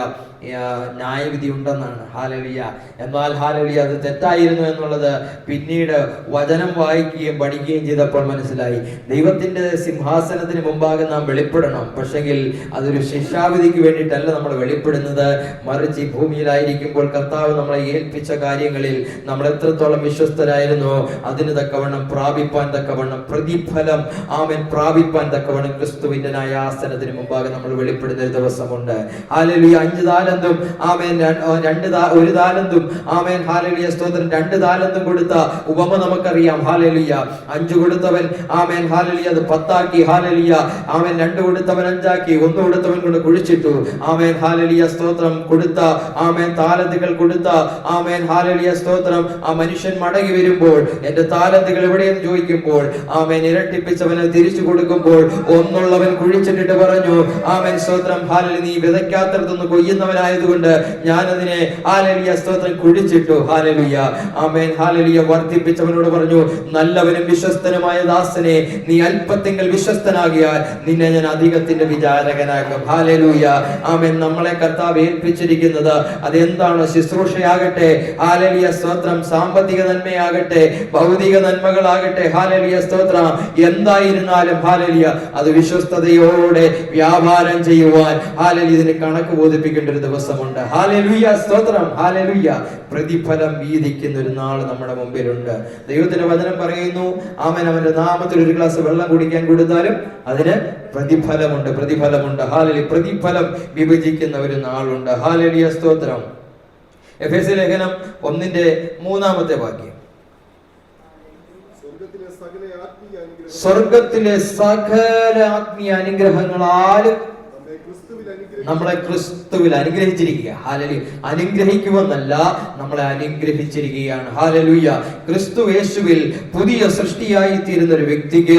ന്യായവിധി ഉണ്ടെന്നാണ്. ഹല്ലേലൂയ. എന്നാൽ ഹല്ലേലൂയ അത് തെറ്റായിരുന്നു എന്നുള്ളത് പിന്നീട് വചനം വായിക്കുകയും പഠിക്കുകയും ചെയ്തപ്പോൾ മനസ്സിലായി. ദൈവത്തിന്റെ സിംഹാസനത്തിന് മുമ്പാകെ നാം വെളിപ്പെടണം. പക്ഷെങ്കിൽ അതൊരു ശിക്ഷാവിധിക്ക് വേണ്ടിയിട്ടല്ല നമ്മൾ വെളിപ്പെടുന്നത്. മറിച്ച് ഈ ഭൂമിയിലായിരിക്കുമ്പോൾ കർത്താവ് നമ്മളെ ഏൽപ്പിച്ച കാര്യങ്ങളിൽ നമ്മൾ എത്രത്തോളം വിശ്വസ്തരായിരുന്നോ അതിന് തക്കവണ്ണം പ്രാപിപ്പാൻ തക്കവണ്ണം പ്രതിഫലം ആമേൻ പ്രാപിപ്പാൻ തക്കവണ്ണം ക്രിസ്തുവിന്റെ ന്യായാസനത്തിന് മുമ്പാകെ നമ്മൾ വെളിപ്പെടുന്ന ഒരു ദിവസമുണ്ട്. ഹല്ലേലൂയ. 5 താലന്തും ആമേൻ 1 താലന്തും ആമേൻ ഹല്ലേലൂയ സ്തോത്രം 2 താലന്തും കൊടുത്ത ഉപമ നമുക്കറിയാം. ഹല്ലേലൂയ. 5 കൊടുത്തവൻ ആമേൻ ഹല്ലേലൂയ അത് 10 ആക്കി. ഹല്ലേലൂയ. ആമേൻ 2 കൊടുത്തവൻ 5 ആക്കി. 1 കൊടുത്തവൻ കൊണ്ട് കുഴിച്ചിട്ടു. ആമേൻ ഹല്ലേലൂയ സ്തോത്രം കൊടുത്ത ആമേൻ താലന്തുകൾ കൊടുത്ത ആമേൻ ഹല്ലേലൂയ സ്തോത്രം ആ മനുഷ്യൻ മടങ്ങി വരുമ്പോൾ എന്റെ താലന്തുകൾ എവിടെയെന്ന് ചോദിക്കുമ്പോൾ ആമേൻ ഇരട്ടിപ്പിച്ചവന് തിരിച്ചു കൊടുക്കുമ്പോൾ ഒന്നുള്ളവൻ കുഴിച്ചിട്ടിട്ട് പറഞ്ഞു ആമേൻ സ്തോത്രം ഹല്ലേലൂയ നീ വിതയ്ക്കാത്തടത്തുനിന്ന് കൊയ്യുന്നവനായതുകൊണ്ട് ഞാൻ അതിനെ ഹല്ലേലൂയ സ്തോത്രം കുഴിച്ചിട്ടു. ഹല്ലേലൂയ. ആമേൻ ഹല്ലേലൂയ വർദ്ധിപ്പിച്ചവനോട് പറഞ്ഞു നല്ലവനും വിശ്വസ്തനുമായ ദാസനെ നീ അല്പത്തിങ്കൽ വിശ്വസ്തനാകിയാൽ നിന്നെ ഞാൻ അധികത്തിന്റെ വിചാരകനാക്കും. ഹല്ലേലൂയ. ആമേൻ നമ്മളെ കർത്താവ് ഏൽപ്പിച്ചിരിക്കുന്നത് അതെന്താണ്? ശുശ്രൂഷയാകട്ടെ ഹല്ലേലൂയ സ്തോത്രം സാമ്പത്തിക നന്മയാകട്ടെ ഭൗതിക നന്മകളാകട്ടെ ഹല്ലേലൂയ സ്തോത്രം എന്തായിരുന്നാലും ഹല്ലേലൂയ അത് വിശ്വസ്തയോടെ വ്യാപാരം ചെയ്യുവാൻ ഹല്ലേലൂയ ഇതിന് കണക്ക് ബോധിപ്പിക്കേണ്ട ഒരു ദിവസമുണ്ട്. ഹല്ലേലൂയ സ്തോത്രം. ഹല്ലേലൂയ. പ്രതിഫലം വീതിക്കുന്ന ഒരു നാൾ നമ്മുടെ മുമ്പിലുണ്ട്. ദൈവത്തിന്റെ വചനം പറയുന്നു ആമേൻ അവന്റെ നാമത്തിൽ ഒരു ഗ്ലാസ് വെള്ളം കുടിക്കാൻ കൊടുത്താലും അതിന് പ്രതിഫലമുണ്ട്. പ്രതിഫലമുണ്ട്. ഹല്ലേലൂയ. പ്രതിഫലം വിഭജിക്കുന്ന ഒരു നാളുണ്ട്. ഹല്ലേലൂയ സ്തോത്രം. എഫെസ്യ ലേഖനം 1:3 വാക്യം സ്വർഗത്തിലെ സകല ആത്മീയ അനുഗ്രഹങ്ങളാലും നമ്മളെ ക്രിസ്തുവിൽ അനുഗ്രഹിച്ചിരിക്കുക. ഹല്ലേലൂയ. അനുഗ്രഹിക്കുമെന്നല്ല നമ്മളെ അനുഗ്രഹിച്ചിരിക്കുകയാണ്. ഹല്ലേലൂയ. ക്രിസ്തു യേശുവിൽ പുതിയ സൃഷ്ടിയായി തീരുന്ന ഒരു വ്യക്തിക്ക്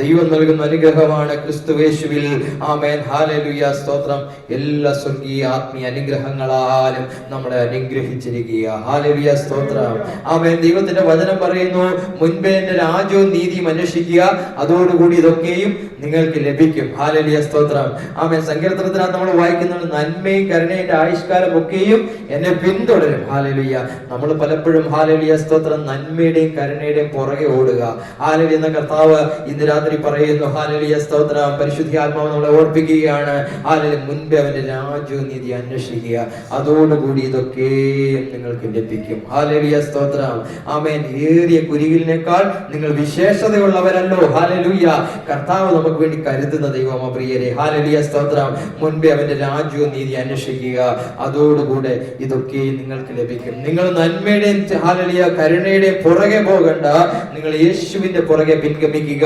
ദൈവം നൽകുന്ന അനുഗ്രഹമാണ് ക്രിസ്തു യേശുവിൽ ആമേൻ ഹല്ലേലൂയ സ്തോത്രം എല്ലാ സ്വർഗീയ ആത്മീയ അനുഗ്രഹങ്ങളാലും നമ്മളെ അനുഗ്രഹിച്ചിരിക്കുക. ഹല്ലേലൂയ സ്തോത്രം. ആമേൻ. ദൈവത്തിന്റെ വചനം പറയുന്നു മുൻപേ എന്റെ രാജ്യവും നീതിയും അന്വേഷിക്കുക അതോടുകൂടി ഇതൊക്കെയും നിങ്ങൾക്ക് ലഭിക്കും. ഹല്ലേലൂയ സ്തോത്രം. ആമേൻ. സങ്കീർത്തനത്തിനകത്ത് നമ്മൾ വായിക്കുന്നത് നന്മയും കരുണയും ആയുഷ്കാലം ഒക്കെയും എന്നെ പിന്തുടരും. ഹല്ലേലൂയ. നമ്മൾ പലപ്പോഴും ഹല്ലേലൂയ സ്തോത്രം നന്മയുടെയും കരുണയുടെയും പുറകെ ഓടുക. ഹല്ലേലൂയ എന്ന കർത്താവ് ഇന്ന് രാത്രി പറയുന്നു ഹല്ലേലൂയ സ്തോത്രം പരിശുദ്ധാത്മാവ് നമ്മളെ ഓർപ്പിക്കുകയാണ്. ഹല്ലേലൂയ മുൻപേ അവന്റെ രാജ്യവും നീതി അന്വേഷിക്കുക അതോടുകൂടി ഇതൊക്കെയും നിങ്ങൾക്ക് ലഭിക്കും. ഹല്ലേലൂയ സ്തോത്രം. ആമേൻ. ഏറിയ കുരികിലിനേക്കാൾ നിങ്ങൾ വിശേഷതയുള്ളവരല്ലോ. ഹല്ലേലൂയ. കർത്താവ് നമുക്ക് വേണ്ടി കരുതുന്ന ദൈവമോ പ്രിയരെ. ഹല്ലേലൂയ സ്തോത്രം. മുൻപേ അവന്റെ രാജ്യവും നീതി അന്വേഷിക്കുക അതോടുകൂടെ ഇതൊക്കെ നിങ്ങൾക്ക് ലഭിക്കും. നിങ്ങൾ നന്മയുടെയും ഹല്ലേലൂയ കരുണയുടെയും പുറകെ പോകണ്ട. നിങ്ങൾ യേശുവിന്റെ പുറകെ പിൻഗമിക്കുക.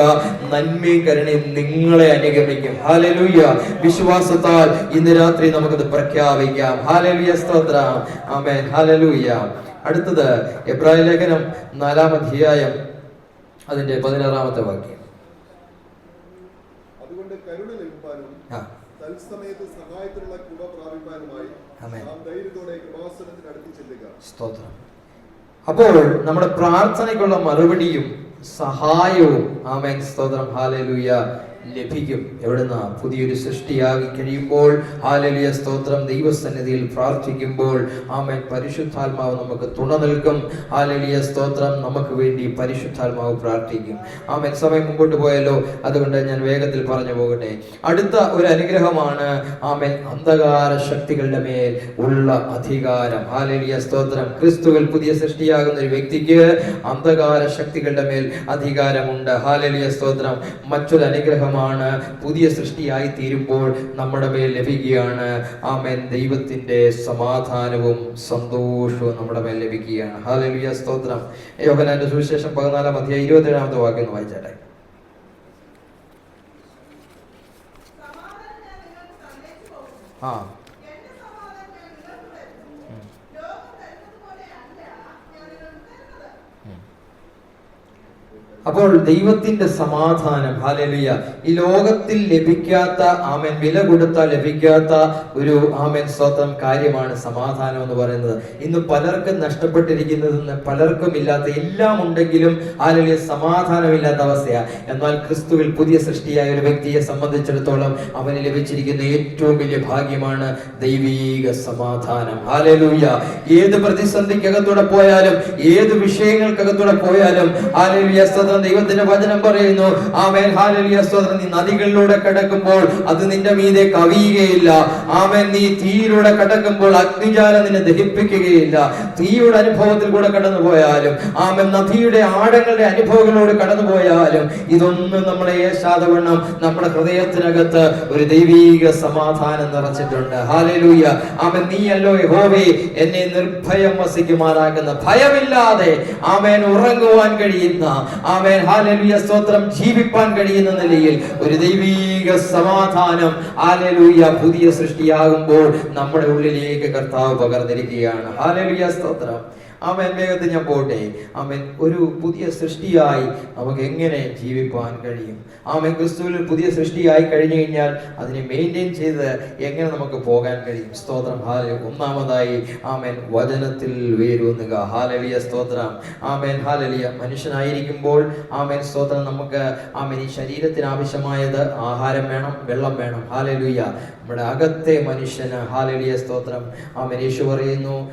നന്മയും കരുണയും നിങ്ങളെ അനുഗമിക്കും. ഹല്ലേലൂയ. വിശ്വാസത്താൽ ഇന്ന് രാത്രി നമുക്കത് പ്രഖ്യാപിക്കാം. ഹല്ലേലൂയ സ്തോത്രം. ആമേൻ. ഹല്ലേലൂയ. അടുത്തത് എബ്രായ ലേഖനം 4-ാം അധ്യായം അതിന്റെ 16-ാമത്തെ വാക്യം. അതുകൊണ്ട് കരുണ ലഭിക്കാനും തത്സമയത്ത് സഹായത്തിനുള്ള കൃപ പ്രാപിക്കാനുമായി നാം ധൈര്യത്തോടെ കൃപാസനത്തിന് അടുത്ത് ചെല്ലുക. സ്തോത്രം. അപ്പോൾ നമ്മുടെ പ്രാർത്ഥനയ്ക്കുള്ള മറുപടിയും സഹായവും ആമേൻ സ്തോത്രം ഹല്ലേലൂയ ലഭിക്കും. എവിടുന്ന? പുതിയൊരു സൃഷ്ടിയാകി കഴിയുമ്പോൾ ഹല്ലേലൂയ സ്തോത്രം ദൈവസന്നിധിയിൽ പ്രാർത്ഥിക്കുമ്പോൾ ആമേൻ പരിശുദ്ധാത്മാവ് നമുക്ക് തുണ നൽകും. ഹല്ലേലൂയ സ്തോത്രം നമുക്ക് വേണ്ടി പരിശുദ്ധാത്മാവ് പ്രാർത്ഥിക്കും. ആമേൻ. സമയം മുമ്പോട്ട് പോയല്ലോ, അതുകൊണ്ട് ഞാൻ വേഗത്തിൽ പറഞ്ഞു പോകട്ടെ. അടുത്ത ഒരു അനുഗ്രഹമാണ് ആമേൻ അന്ധകാര ശക്തികളുടെ മേൽ ഉള്ള അധികാരം. ഹല്ലേലൂയ സ്തോത്രം. ക്രിസ്തുവിൽ പുതിയ സൃഷ്ടിയാകുന്ന ഒരു വ്യക്തിക്ക് അന്ധകാര ശക്തികളുടെ മേൽ അധികാരമുണ്ട്. ഹല്ലേലൂയ സ്തോത്രം. മറ്റൊരു അനുഗ്രഹം പുതിയ സൃഷ്ടിയായി തീരുമ്പോൾ നമ്മുടെ മേൽ ലഭിക്കുകയാണ്. ആമേൻ. ദൈവത്തിന്റെ സമാധാനവും സന്തോഷവും നമ്മുടെ മേൽ ലഭിക്കുകയാണ്. ഹല്ലേലൂയ സ്തോത്രം. യോഹന്നാന്റെ സുവിശേഷം 14-ാം അധ്യായം 27-ാമത്തെ വാക്യം വായിച്ചാട്ടെ. അപ്പോൾ ദൈവത്തിന്റെ സമാധാനം, ഹല്ലേലൂയ, ഈ ലോകത്തിൽ ലഭിക്കാത്ത, ആമേൻ, വില കൊടുത്താൽ ലഭിക്കാത്ത ഒരു, ആമേൻ, സ്വന്തം കാര്യമാണ് സമാധാനം എന്ന് പറയുന്നത്. ഇന്ന് പലർക്കും നഷ്ടപ്പെട്ടിരിക്കുന്നതെന്ന്, പലർക്കും ഇല്ലാത്ത, എല്ലാം ഉണ്ടെങ്കിലും ഹല്ലേലൂയ സമാധാനമില്ലാത്ത അവസ്ഥയാണ്. എന്നാൽ ക്രിസ്തുവിൽ പുതിയ സൃഷ്ടിയായ ഒരു വ്യക്തിയെ സംബന്ധിച്ചിടത്തോളം അവന് ലഭിച്ചിരിക്കുന്ന ഏറ്റവും വലിയ ഭാഗ്യമാണ് ദൈവീക സമാധാനം. ഹല്ലേലൂയ. ഏത് പ്രതിസന്ധിക്കകത്തൂടെ പോയാലും, ഏത് വിഷയങ്ങൾക്കകത്തൂടെ പോയാലും, ഹല്ലേലൂയ സ്തോത്രം, ദൈവത്തിന്റെ വചനം പറയുന്നു, ആമേൻ, ഹല്ലേലൂയ സ്തോത്രം, നീ നദികളിലൂടെ കടക്കുമ്പോൾ അത് നിന്റെ മീതെ കവിയുകയില്ല. ആമേൻ, നീ തീയിലൂടെ കടക്കുമ്പോൾ അഗ്നിജാലം നിന്നെ ദഹിപ്പിക്കുകയില്ല. തീയുടെ അനുഭവത്തിൽ കൂടെ കടന്നു പോയാലും, ആമേൻ, നദിയുടെ ആഴങ്ങളുടെ അനുഭവങ്ങളോട് കടന്നു പോയാലും, ഇതൊന്നും നമ്മളെ ഏശാതവണ്ണം നമ്മുടെ ഹൃദയത്തിനകത്ത് ഒരു ദൈവീക സമാധാനം നിറച്ചിട്ടുണ്ട്. ഹല്ലേലൂയ. ആമേൻ, നീയല്ലോ യഹോവേ എന്നെ നിർഭയം വസിക്കുമാറാകുന്ന, ഭയമില്ലാതെ, ആമേൻ, ഉറങ്ങുവാൻ കഴിയുന്ന, ആമേൻ, ഹല്ലേലൂയ സ്തോത്രം, ജീവിപ്പാൻ കഴിയുന്ന നിലയിൽ ഒരു ദൈവീക സമാധാനം, ഹല്ലേലൂയ, പുതിയ സൃഷ്ടിയാകുമ്പോൾ നമ്മുടെ ഉള്ളിലേക്ക് കർത്താവ് പകർന്നിരിക്കുകയാണ്. ഹല്ലേലൂയ സ്തോത്രം. ആമേൻ. വേഗത്തിൽ ഞാൻ പോട്ടെ. ആമേൻ. ഒരു പുതിയ സൃഷ്ടിയായി നമുക്ക് എങ്ങനെ ജീവിപ്പാൻ കഴിയും? ആമേൻ. ക്രിസ്തുവിൽ പുതിയ സൃഷ്ടിയായി കഴിഞ്ഞു കഴിഞ്ഞാൽ അതിനെ മെയിൻറ്റെയിൻ ചെയ്ത് എങ്ങനെ നമുക്ക് പോകാൻ കഴിയും? സ്തോത്രം. ഹല്ലേലൂയ. ഒന്നാമതായി, ആമേൻ, വചനത്തിൽ വേരൂന്നുക. ഹല്ലേലൂയ സ്തോത്രം. ആമേൻ. ഹല്ലേലൂയ. മനുഷ്യനായിരിക്കുമ്പോൾ, ആമേൻ, സ്തോത്രം, നമുക്ക്, ആമേൻ, ഈ ശരീരത്തിന് ആവശ്യമായത് ആഹാരം വേണം, വെള്ളം വേണം. ഹല്ലേലൂയ. നമ്മുടെ അകത്തെ മനുഷ്യന്, ഹല്ലേലൂയ സ്തോത്രം, ആമേൻ, യേശു പറയുന്നു,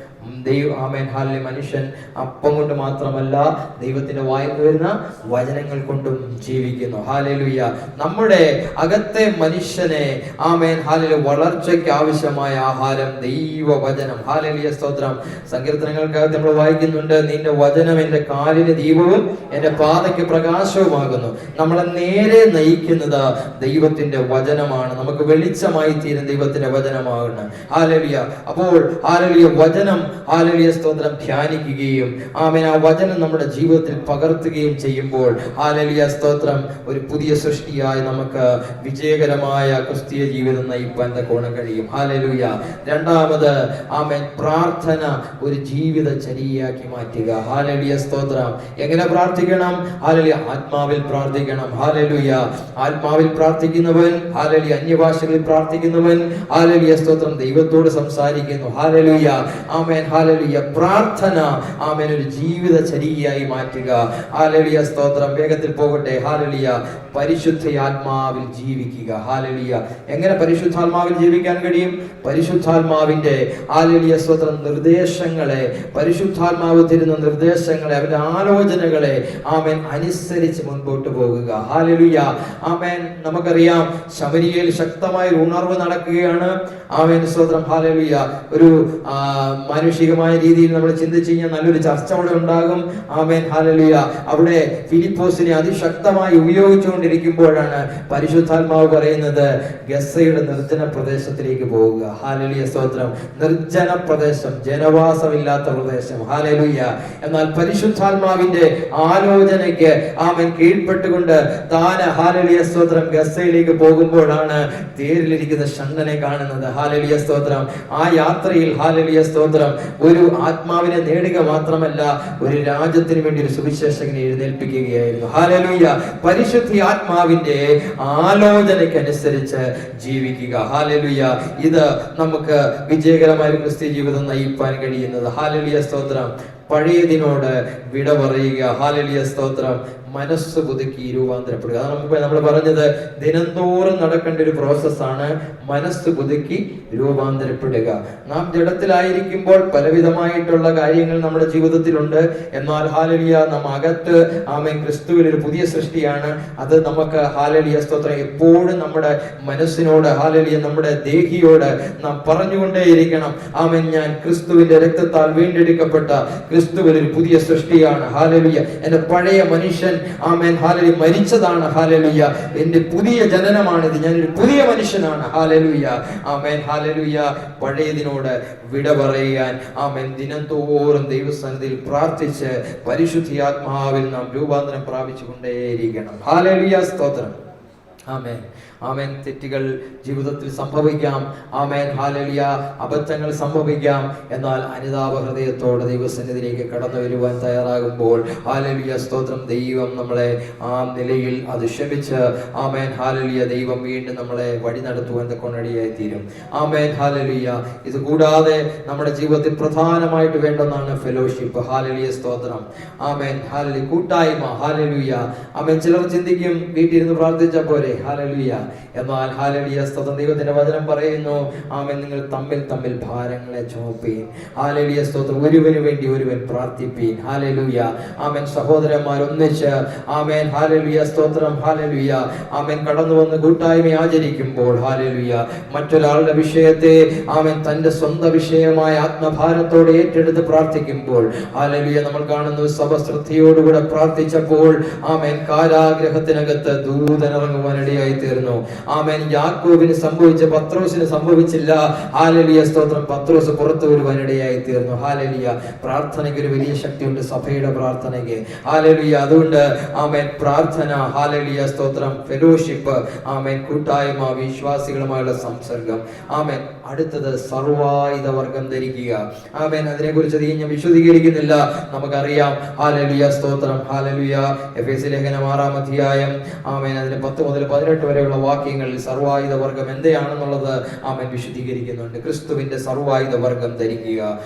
ആമേൻ, ഹല്ലേലൂയ, മനുഷ്യൻ അപ്പം കൊണ്ട് മാത്രമല്ല ദൈവത്തിന്റെ വായിൽ വരുന്ന വചനങ്ങൾ കൊണ്ടും ജീവിക്കുന്നു. ഹല്ലേലൂയ. നമ്മുടെ അകത്തെ മനുഷ്യനെ, ആമേൻ, ഹല്ലേലൂയ, വളർച്ചയ്ക്ക് ആവശ്യമായ ആഹാരം ദൈവവചനം. ഹല്ലേലൂയ സ്തോത്രം. സങ്കീർത്തനങ്ങൾക്കകത്ത് നമ്മൾ വായിക്കുന്നുണ്ട്, നിന്റെ വചനം എന്റെ കാലിന് ദീപവും എന്റെ പാതയ്ക്ക് പ്രകാശവുമാകുന്നു. നമ്മളെ നേരെ നയിക്കുന്നത് ദൈവത്തിന്റെ വചനമാണ്. നമുക്ക് വെളിച്ചമായി തീരും ദൈവത്തിന്റെ വചനമാകുന്നു. ഹല്ലേലൂയ. അപ്പോൾ ഹല്ലേലൂയ, വചനം, ഹല്ലേലൂയ സ്തോത്രം, ധ്യാനിക്കുകയും, ആമേൻ, ആ വചനം നമ്മുടെ ജീവിതത്തിൽ പകർത്തുകയും ചെയ്യുമ്പോൾ, ഹല്ലേലൂയ സ്തോത്രം, ഒരു പുതിയ സൃഷ്ടിയായി നമുക്ക് വിജയകരമായ ക്രിസ്തീയ ജീവിതം നയിപ്പാൻ കോണം കഴിയും. ഹല്ലേലൂയ. രണ്ടാമത്, ആമേൻ, പ്രാർത്ഥന ഒരു ജീവിതചര്യയാക്കി മാറ്റുക. ഹല്ലേലൂയ സ്തോത്രം. എങ്ങനെ പ്രാർത്ഥിക്കണം? ഹല്ലേലൂയ, ആത്മാവിൽ പ്രാർത്ഥിക്കണം. ഹല്ലേലൂയ. ആത്മാവിൽ പ്രാർത്ഥിക്കുന്നവൻ, ഹല്ലേലൂയ, അന്യഭാഷകളിൽ പ്രാർത്ഥിക്കുന്നവൻ, ഹല്ലേലൂയ സ്തോത്രം, ദൈവത്തോട് സംസാരിക്കുന്നു. ഹല്ലേലൂയ. ആമേൻ. ഹല്ലേലൂയ. പ്രാർത്ഥന, ആമേൻ, ഒരു ജീവിതചര്യയായി മാറ്റുക. ഹല്ലേലൂയ സ്തോത്രം. വേഗത്തിൽ പോകട്ടെ. ഹല്ലേലൂയ. പരിശുദ്ധാത്മാവിൽ ജീവിക്കുക. ഹല്ലേലൂയ. എങ്ങനെ പരിശുദ്ധാത്മാവിൽ ജീവിക്കാൻ കഴിയും? പരിശുദ്ധാത്മാവിന്റെ, ഹല്ലേലൂയ സ്തോത്രം, നിർദ്ദേശങ്ങളെ, പരിശുദ്ധാത്മാവ് തരുന്ന നിർദ്ദേശങ്ങളെ, അവന്റെ ആലോചനകളെ, ആമേൻ, അനുസരിച്ച് മുൻപോട്ട് പോകുക. ഹല്ലേലൂയ. ആമേൻ. നമുക്കറിയാം, ശമരിയയിൽ ശക്തമായ ഉണർവ് നടക്കുകയാണ്. ആമേൻ സ്തോത്രം. ഹല്ലേലൂയ. ഒരു മാനുഷികമായ രീതിയിൽ നമ്മൾ ചിന്തിച്ചു കഴിഞ്ഞാൽ നല്ലൊരു ചർച്ച അവിടെ ഉണ്ടാകും. ആമേൻ. ഹല്ലേലൂയ. അവിടെ ഫിലിപ്പോസിനെ അതിശക്തമായി ഉപയോഗിച്ചുകൊണ്ടിരിക്കുമ്പോഴാണ് പരിശുദ്ധാത്മാവ് പറയുന്നത്, ഗസ്സയുടെ നിർജ്ജന പ്രദേശത്തിലേക്ക് പോവുക. ഹല്ലേലൂയ സ്തോത്രം. നിർജ്ജന പ്രദേശം, ജനവാസമില്ലാത്ത പ്രദേശം. ഹല്ലേലൂയ. എന്നാൽ പരിശുദ്ധാത്മാവിന്റെ ആലോചനയ്ക്ക്, ആമേൻ, കീഴ്പ്പെട്ടുകൊണ്ട് താൻ, ഹല്ലേലൂയ സ്തോത്രം, ഗസ്സയിലേക്ക് പോകുമ്പോഴാണ് തേരിലിരിക്കുന്ന ഷണ്ഡനെ കാണുന്നത്. ഹല്ലേലൂയ സ്തോത്രം. ആ യാത്രയിൽ, ഹല്ലേലൂയ സ്തോത്രം, ഒരു ആത്മാവിനെ നേടുക മാത്രമല്ല, ഒരു രാജ്യത്തിന് വേണ്ടി ഒരു സുവിശേഷകനെ എഴുന്നേൽപ്പിക്കുകയായിരുന്നു. ഹല്ലേലൂയ. പരിശുദ്ധ ആത്മാവിന്റെ ആലോചനയ്ക്കനുസരിച്ച് ജീവിക്കുക. ഹല്ലേലൂയ. ഇത് നമുക്ക് വിജയകരമായ ഒരു ക്രിസ്തീയ ജീവിതം നയിപ്പാൻ കഴിയുന്നത്. ഹല്ലേലൂയ സ്തോത്രം. പഴയതിനോട് വിട പറയുക. ഹല്ലേലൂയ സ്തോത്രം. മനസ്സ് പുതുക്കി രൂപാന്തരപ്പെടുക. അതാണ് മുമ്പേ നമ്മൾ പറഞ്ഞത്, ദിനംതോറും നടക്കേണ്ട ഒരു പ്രോസസ്സാണ് മനസ്സ് പുതുക്കി രൂപാന്തരപ്പെടുക. നാം ജഡത്തിലായിരിക്കുമ്പോൾ പലവിധമായിട്ടുള്ള കാര്യങ്ങൾ നമ്മുടെ ജീവിതത്തിലുണ്ട്. എന്നാൽ ഹല്ലേലൂയ, നാം അകത്ത്, ആമേൻ, ക്രിസ്തുവിൽ ഒരു പുതിയ സൃഷ്ടിയാണ്. അത് നമുക്ക്, ഹല്ലേലൂയ സ്തോത്രം, എപ്പോഴും നമ്മുടെ മനസ്സിനോട്, ഹല്ലേലൂയ, നമ്മുടെ ദേഹിയോട് നാം പറഞ്ഞുകൊണ്ടേയിരിക്കണം, ആമേൻ, ഞാൻ ക്രിസ്തുവിന്റെ രക്തത്താൽ വീണ്ടെടുക്കപ്പെട്ട ക്രിസ്തുവിൽ ഒരു പുതിയ സൃഷ്ടിയാണ്. ഹല്ലേലൂയ. എന്റെ പഴയ മനുഷ്യൻ, ആമേൻ, ഹല്ലേലൂയ, മരിച്ചതാണ്. ഹല്ലേലൂയ. എന്റെ പുതിയ ജനനമാണിത്. ഞാനൊരു പുതിയ മനുഷ്യനാണ്. ഹല്ലേലൂയ. ആമേൻ. ഹല്ലേലൂയ. പഴയതിനോട് വിട പറയാൻ, ആമേൻ, ദിനംതോറും ദൈവസന്നിധിയിൽ പ്രാർത്ഥിച്ച് പരിശുദ്ധാത്മാവിൽ നാം രൂപാന്തരം പ്രാപിച്ചുകൊണ്ടേയിരിക്കണം. ഹല്ലേലൂയ സ്തോത്രം. ആമേൻ. ആമേൻ. തെറ്റുകൾ ജീവിതത്തിൽ സംഭവിക്കാം. ആമേൻ. ഹല്ലേലൂയ. അബദ്ധങ്ങൾ സംഭവിക്കാം. എന്നാൽ അനുതാപ ഹൃദയത്തോടെ ദൈവസന്നിധിയിലേക്ക് കടന്നു വരുവാൻ തയ്യാറാകുമ്പോൾ ഹല്ലേലൂയ സ്തോത്രം, ദൈവം നമ്മളെ ആ നിലയിൽ അത് ക്ഷമിച്ച് ആമേൻ ഹല്ലേലൂയ ദൈവം വീണ്ടും നമ്മളെ വഴി നടത്തുവാൻ കൊണ്ടടിയായി തീരും. Amen hallelujah. ഇത് കൂടാതെ നമ്മുടെ ജീവിതത്തിൽ പ്രധാനമായിട്ട് വേണ്ടെന്നാണ് ഫെലോഷിപ്പ്. ഹല്ലേലൂയ സ്തോത്രം. Amen hallelujah. കൂട്ടായ്മ. ഹല്ലേലൂയ. ആമേൻ. ചിലർ ചിന്തിക്കും വീട്ടിലിരുന്ന് പ്രാർത്ഥിച്ച പോരെ. ഹല്ലേലൂയ. എന്നാൽ ഹല്ലേലൂയ സ്തോത്രം, ദൈവത്തിന്റെ വചനം പറയുന്നു ആമേൻ, നിങ്ങൾ തമ്മിൽ തമ്മിൽ ഭാരങ്ങളെ ചുമപ്പീൻ. ഹല്ലേലൂയ സ്തോത്രം. ഒരുവന് വേണ്ടി ഒരുവൻ പ്രാർത്ഥിപ്പീൻ. ഹല്ലേലൂയ. ആമേൻ. സഹോദരന്മാർ ഒന്നിച്ച് ആമേൻ ഹല്ലേലൂയ സ്തോത്രം ഹല്ലേലൂയ ആമേൻ കടന്നു വന്ന് കൂട്ടായ്മ ആചരിക്കുമ്പോൾ ഹല്ലേലൂയ മറ്റൊരാളുടെ വിഷയത്തെ ആമേൻ തന്റെ സ്വന്തം വിഷയമായ ആത്മഭാരത്തോടെ ഏറ്റെടുത്ത് പ്രാർത്ഥിക്കുമ്പോൾ ഹല്ലേലൂയ നമ്മൾ കാണുന്നു സഭ ശ്രദ്ധയോടുകൂടെ പ്രാർത്ഥിച്ചപ്പോൾ ആമേൻ കാരാഗ്രഹത്തിനകത്ത് ദൂതൻ ഇറങ്ങുവാനിടയായി തീർന്നു. ആമേൻ. യാക്കോബിന് സംഭവിച്ച പത്രോസിന് സംഭവിച്ചില്ല. ഹല്ലേലൂയ സ്തോത്രം. പത്രോസ് പുറത്തു വരുവാനിടയായി തീർന്നു. ഹല്ലേലൂയ. പ്രാർത്ഥനയ്ക്ക് ഒരു വലിയ ശക്തിയുണ്ട്, സഭയുടെ പ്രാർത്ഥനയ്ക്ക്. ഹല്ലേലൂയ. അതുകൊണ്ട് ആമേൻ പ്രാർത്ഥന, ഹല്ലേലൂയ സ്തോത്രം, ഫെലോഷിപ്പ്, ആമേൻ കൂട്ടായ്മ, വിശ്വാസികളുമായുള്ള സംസർഗം. ആമേൻ. അടുത്തത് സർവായുധ വർഗം ധരിക്കുക. ആമേൻ. അതിനെക്കുറിച്ച് അധികം ഞാൻ വിശദീകരിക്കുന്നില്ല, നമുക്കറിയാം. ഹല്ലേലൂയ സ്തോത്രം ഹല്ലേലൂയ. എഫെസ്യ ലേഖനം 6-ാം അധ്യായം ആമേൻ അതിന് 10 മുതൽ 18 വരെയുള്ള വാക്യങ്ങളിൽ സർവായുധ വർഗം എന്താണെന്നുള്ളത് ആമേൻ വിശദീകരിക്കുന്നുണ്ട്. ക്രിസ്തുവിന്റെ സർവായുധ വർഗം ധരിക്കുക.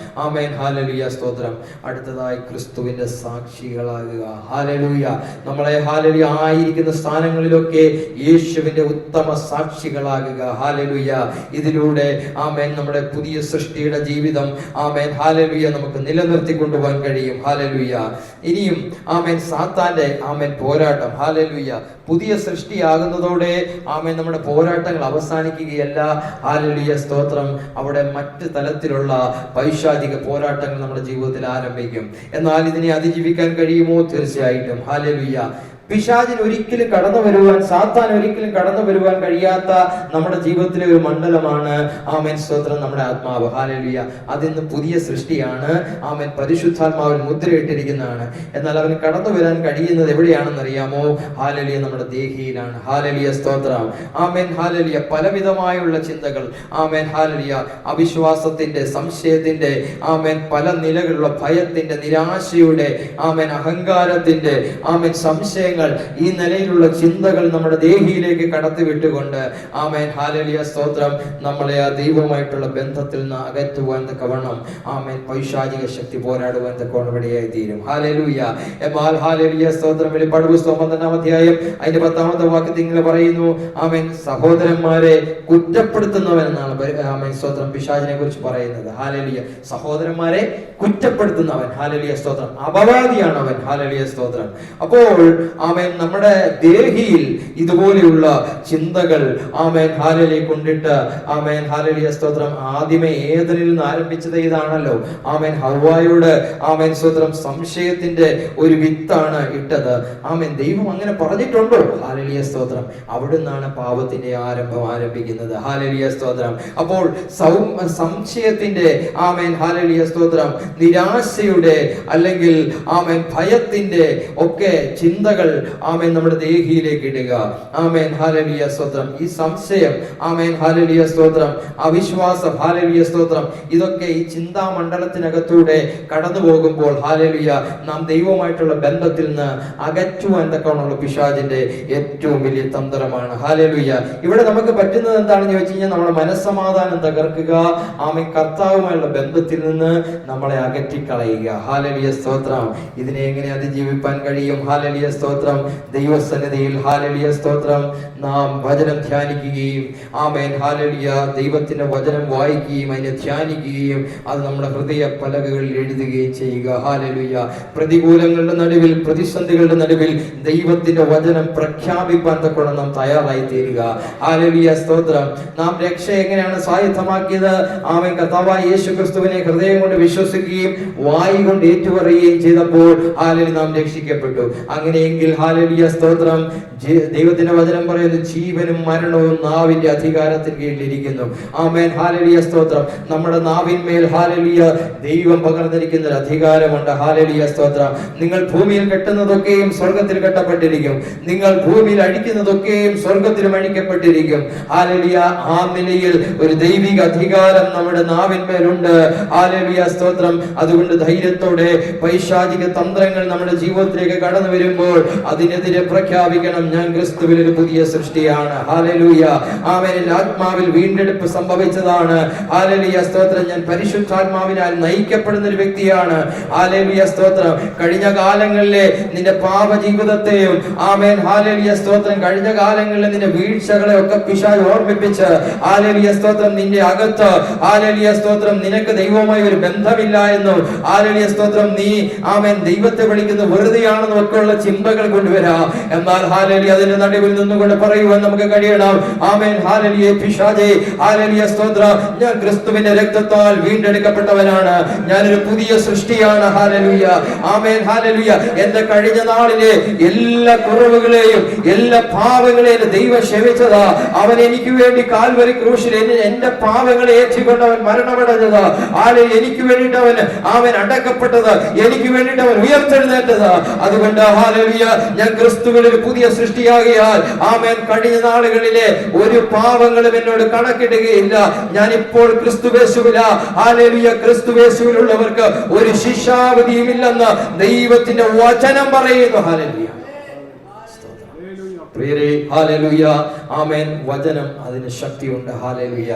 ആമേൻ ഹല്ലേലൂയ സ്തോത്രം. അടുത്തതായി ക്രിസ്തുവിന്റെ സാക്ഷികളാകുക. ഹല്ലേലൂയ. നമ്മളെ ഹല്ലേലൂയ ആയിരിക്കുന്ന സ്ഥാനങ്ങളിലൊക്കെ യേശുവിന്റെ ഉത്തമ സാക്ഷികളാകുക. ഹല്ലേലൂയ. ഇതിലൂടെ ആമേൻ നമ്മുടെ പുതിയ സൃഷ്ടിയുടെ ജീവിതം ആമേൻ ഹല്ലേലൂയ നമുക്ക് നിലനിർത്തി കൊണ്ടുപോകാൻ കഴിയും. ഹല്ലേലൂയ. ഇനിയും ആമേൻ സാത്താന്റെ ആമേൻ പോരാട്ടം. ഹല്ലേലൂയ. പുതിയ സൃഷ്ടിയാകുന്നതോടെ ആമേൻ നമ്മുടെ പോരാട്ടങ്ങൾ അവസാനിക്കുകയല്ല. ഹല്ലേലൂയ സ്തോത്രം. അവിടെ മറ്റ് തലത്തിലുള്ള പൈശാചിക പോരാട്ടങ്ങൾ നമ്മുടെ ജീവിതത്തിൽ ആരംഭിക്കും. എന്നാൽ ഇതിനെ അതിജീവിക്കാൻ കഴിയുമോ? തീർച്ചയായിട്ടും. ഹല്ലേലൂയ. പിശാചിന് ഒരിക്കലും കടന്നു വരുവാൻ, സാത്താൻ ഒരിക്കലും കടന്നു വരുവാൻ കഴിയാത്ത നമ്മുടെ ജീവിതത്തിലെ ഒരു മണ്ഡലമാണ് ആമേൻ സ്തോത്രം നമ്മുടെ ആത്മാവ്. ഹല്ലേലൂയ. അതിന്ന് പുതിയ സൃഷ്ടിയാണ്. ആമേൻ പരിശുദ്ധാത്മാവിൽ മുദ്രയിട്ടിരിക്കുന്നതാണ്. എന്നാൽ അവന് കടന്നു വരാൻ കഴിയുന്നത് എവിടെയാണെന്ന് അറിയാമോ? ഹല്ലേലൂയ നമ്മുടെ ദേഹിയിലാണ്. ഹല്ലേലൂയ സ്തോത്രം. Amen hallelujah. പലവിധമായുള്ള ചിന്തകൾ ആമേൻ ഹല്ലേലൂയ, അവിശ്വാസത്തിന്റെ, സംശയത്തിന്റെ, ആമേൻ പല നിലകളുള്ള ഭയത്തിന്റെ, നിരാശയുടെ, ആമേൻ അഹങ്കാരത്തിന്റെ, ആമേൻ സംശയങ്ങൾ, ഈ നിലയിലുള്ള ചിന്തകൾ നമ്മുടെ ദേഹിയിലേക്ക് കടത്തി വിട്ടുകൊണ്ട് ആമേൻ ഹല്ലേലൂയ സ്തോത്രം നമ്മളെ ആ ദൈവവുമായിട്ടുള്ള ബന്ധത്തിൽ നിന്ന് അകറ്റുവാൻ തക്കവണ്ണം ആമേൻ പൈശാചിക ശക്തി പോരാടുവാൻ തക്കവണ്ണം ഇടയായി തീരും. ഹല്ലേലൂയ. എന്നാൽ ഹല്ലേലൂയ സ്തോത്രം. വെളിപ്പാട് പുസ്തകം 1-ാം അധ്യായം അതിന്റെ 10-ാമത്തെ വാക്യത്തിൽ ഇങ്ങനെ പറയുന്നു ആമേൻ സഹോദരന്മാരെ കുറ്റപ്പെടുത്തുന്നവൻ എന്നാണ് ആമേൻ സ്തോത്രം പിശാചിനെ കുറിച്ച് പറയുന്നത്. ഹല്ലേലൂയ. സഹോദരന്മാരെ കുറ്റപ്പെടുത്തുന്നവൻ. ഹല്ലേലൂയ സ്തോത്രം. അപവാദിയാണ് അവൻ. ഹല്ലേലൂയ സ്തോത്രം. അപ്പോൾ ആമേൻ നമ്മുടെ ദേഹിയിൽ ഇതുപോലെയുള്ള ചിന്തകൾ ആമേൻ ഹല്ലേലൂയ കൊണ്ടിട്ട് ആമേൻ ഹല്ലേലൂയ സ്തോത്രം ആദ്യമേ ഏദനിൽ നിന്ന് ആരംഭിച്ചത് ഇതാണല്ലോ. ആമേൻ ഹവ്വായോട് ആമേൻ സ്തോത്രം സംശയത്തിന്റെ ഒരു വിത്താണ് ഇട്ടത്. ആമേൻ ദൈവം അങ്ങനെ പറഞ്ഞിട്ടുണ്ടോ? ഹല്ലേലൂയ സ്തോത്രം. അവിടുന്നാണ് പാപത്തിന്റെ ആരംഭം ആരംഭിക്കുന്നത്. ഹല്ലേലൂയ സ്തോത്രം. അപ്പോൾ സംശയത്തിന്റെ ആമേൻ ഹല്ലേലൂയ സ്തോത്രം, നിരാശയുടെ അല്ലെങ്കിൽ ആമേൻ ഭയത്തിന്റെ ഒക്കെ ചിന്തകൾ ആമേൻ നമ്മുടെ ദേഹിയിലേക്ക് ഇടുക. ആമേൻ ഹല്ലേലൂയ സ്തോത്രം. ഈ സംശയം ആമേൻ ഹല്ലേലൂയ സ്തോത്രം, അവിശ്വാസം ഹല്ലേലൂയ സ്തോത്രം, ഇതൊക്കെ ഈ ചിന്താ മണ്ഡലത്തിനകത്തൂടെ കടന്നു പോകുമ്പോൾ ഹല്ലേലൂയ നാം ദൈവവുമായിട്ടുള്ള ബന്ധത്തിൽ നിന്ന് അകറ്റുവാൻ തക്കവണ്ണമുള്ള പിശാചിന്റെ ഏറ്റവും വലിയ തന്ത്രമാണ്. ഹല്ലേലൂയ. ഇവിടെ നമുക്ക് പറ്റുന്നത് എന്താണെന്ന് ചോദിച്ചു കഴിഞ്ഞാൽ നമ്മുടെ മനസ്സമാധാനം തകർക്കുക. ആമേൻ കർത്താവുമായുള്ള ബന്ധത്തിൽ നിന്ന് നമ്മളെ അകറ്റിക്കളയുക. ഹല്ലേലൂയ സ്തോത്രം. ഇതിനെ എങ്ങനെ അതിജീവിപ്പാൻ കഴിയും? ഹല്ലേലൂയ സ്തോത്രം. ദൈവസന്നിധിയിൽ ഹല്ലേലൂയ സ്തോത്രം നാം വചനം ധ്യാനിക്കുകയും ആമേൻ ഹല്ലേലൂയ ദൈവത്തിന്റെ വചനം വായിക്കുകയും അതിനെ ധ്യാനിക്കുകയും അത് നമ്മുടെ ഹൃദയ പലകകളിൽ എഴുതുകയും ചെയ്യുക. ഹല്ലേലൂയ. പ്രതികൂലങ്ങളുടെ നടുവിൽ, പ്രതിസന്ധികളുടെ നടുവിൽ ദൈവത്തിന്റെ വചനം പ്രഖ്യാപിപ്പാൻ തക്കോണം നാം തയ്യാറായി തീരുക. ഹല്ലേലൂയ സ്തോത്രം. നാം രക്ഷ എങ്ങനെയാണ് സ്വായത്തമാക്കിയത്? ആമേൻ കർത്താവായ യേശു ക്രിസ്തുവിനെ ഹൃദയം കൊണ്ട് വിശ്വസിക്കുകയും വായി കൊണ്ട് ഏറ്റുപറയുകയും ചെയ്തപ്പോൾ ഹല്ലേലൂയ നാം രക്ഷിക്കപ്പെട്ടു. അങ്ങനെയെങ്കിൽ ഭൂമിയിൽ ഹല്ലേലൂയ സ്തോത്രം ദൈവത്തിന്റെ വചനം പറയുന്നു, ജീവനും മരണവും നാവിന്റെ അധികാരത്തിന് കീഴിലിരിക്കുന്നു. ആമേൻ ഹല്ലേലൂയ സ്തോത്രം. നമ്മുടെ നാവിന്മേൽ ഹല്ലേലൂയ ദൈവം പകർന്നിരിക്കുന്ന ഒരു അധികാരമുണ്ട്. ഹല്ലേലൂയ സ്തോത്രം. നിങ്ങൾ ഭൂമിയിൽ കെട്ടുന്നതൊക്കെയും സ്വർഗത്തിൽ കെട്ടപ്പെട്ടിരിക്കും, നിങ്ങൾ ഭൂമിയിൽ അഴിക്കുന്നതൊക്കെയും സ്വർഗത്തിലും അഴിക്കപ്പെട്ടിരിക്കും. ഹല്ലേലൂയ. ആ നിലയിൽ ഒരു ദൈവിക അധികാരം നമ്മുടെ നാവിന്മേലുണ്ട്. ഹല്ലേലൂയ സ്തോത്രം. അതുകൊണ്ട് ധൈര്യത്തോടെ പൈശാചിക തന്ത്രങ്ങൾ നമ്മുടെ ജീവിതത്തിലേക്ക് കടന്നു വരുമ്പോൾ അതിനെതിരെ പ്രഖ്യാപിക്കണം, ഞാൻ ക്രിസ്തുവിൽ ഒരു പുതിയ സൃഷ്ടിയാണ്. ഹല്ലേലൂയ. ആമേൻ. ആത്മാവിൽ വീണ്ടെടുപ്പ് സംഭവിച്ചതാണ്. ഹല്ലേലൂയ സ്തോത്രം. ഞാൻ പരിശുദ്ധാത്മാവിനാൽ നയിക്കപ്പെടുന്ന ഒരു വ്യക്തിയാണ്. ഹല്ലേലൂയ സ്തോത്രം. കഴിഞ്ഞ കാലങ്ങളിലെ നിന്റെ പാപ ജീവിതത്തെയും ആമേൻ ഹല്ലേലൂയ സ്തോത്രം കഴിഞ്ഞ കാലങ്ങളിലെ നിന്റെ വീഴ്ചകളെ ഒക്കെ പിശാച് ഓർമ്മിപ്പിച്ച് ഹല്ലേലൂയ സ്തോത്രം നിന്റെ അകത്ത് ഹല്ലേലൂയ സ്തോത്രം നിനക്ക് ദൈവവുമായി ഒരു ബന്ധമില്ല എന്നും ഹല്ലേലൂയ സ്തോത്രം നീ ആമേൻ ദൈവത്തെ വിളിക്കുന്നത് വെറുതെയാണെന്നും ഒക്കെയുള്ള ചിന്തകൾ കൊണ്ടുവരാം. എന്നാൽ ഹല്ലേലൂയ അതിന്റെ നടുവിൽ നിന്നുകൊണ്ട് പറയുവാൻ നമുക്ക് കഴിയണം, ആമേൻ ഹല്ലേലൂയ പിശാചേ ഹല്ലേലൂയ സ്തോത്രം, ഞാൻ ക്രിസ്തുവിന്റെ രക്തത്താൽ വീണ്ടെടുക്കപ്പെട്ടവനാണ്, ഞാനൊരു പുതിയ സൃഷ്ടിയാണ്. ഹല്ലേലൂയ. Amen hallelujah. എന്റെ കഴിഞ്ഞ നാളിലെ എല്ലാ കുറവുകളെയും എല്ലാ പാപങ്ങളെയും ദൈവം ക്ഷമിച്ചതാ. അവൻ എനിക്ക് വേണ്ടി കാൽവരി ക്രൂശിൽ എന്റെ പാപങ്ങളെ ഏറ്റുകൊണ്ട് അവൻ മരണമടഞ്ഞതാ. എനിക്ക് വേണ്ടിയിട്ട് അവൻ അടക്കപ്പെട്ടത്, എനിക്ക് വേണ്ടിയിട്ട് അവൻ ഉയർത്തെഴുന്നേറ്റത്. അതുകൊണ്ട് ഹല്ലേലൂയ ഞാൻ ക്രിസ്തുവിൽ ഒരു പുതിയ സൃഷ്ടിയാകിയാൽ ആമേൻ കഴിഞ്ഞ നാളുകളിലെ ഒരു പാപങ്ങളും എന്നോട് കണക്കിടുകയില്ല. ഞാൻ ഇപ്പോൾ ക്രിസ്തുവേശുവിലാ. ഹല്ലേലൂയ. ക്രിസ്തുവേശുവിലുള്ളവർക്ക് ഒരു ശിക്ഷാവിധിയും ഇല്ലെന്ന് ദൈവത്തിന്റെ വചനം പറയുന്നു. ഹല്ലേലൂയ. ഹല്ലേലൂയ. ആമേൻ. വചനം അതിന് ശക്തിയുണ്ട്. ഹല്ലേലൂയ.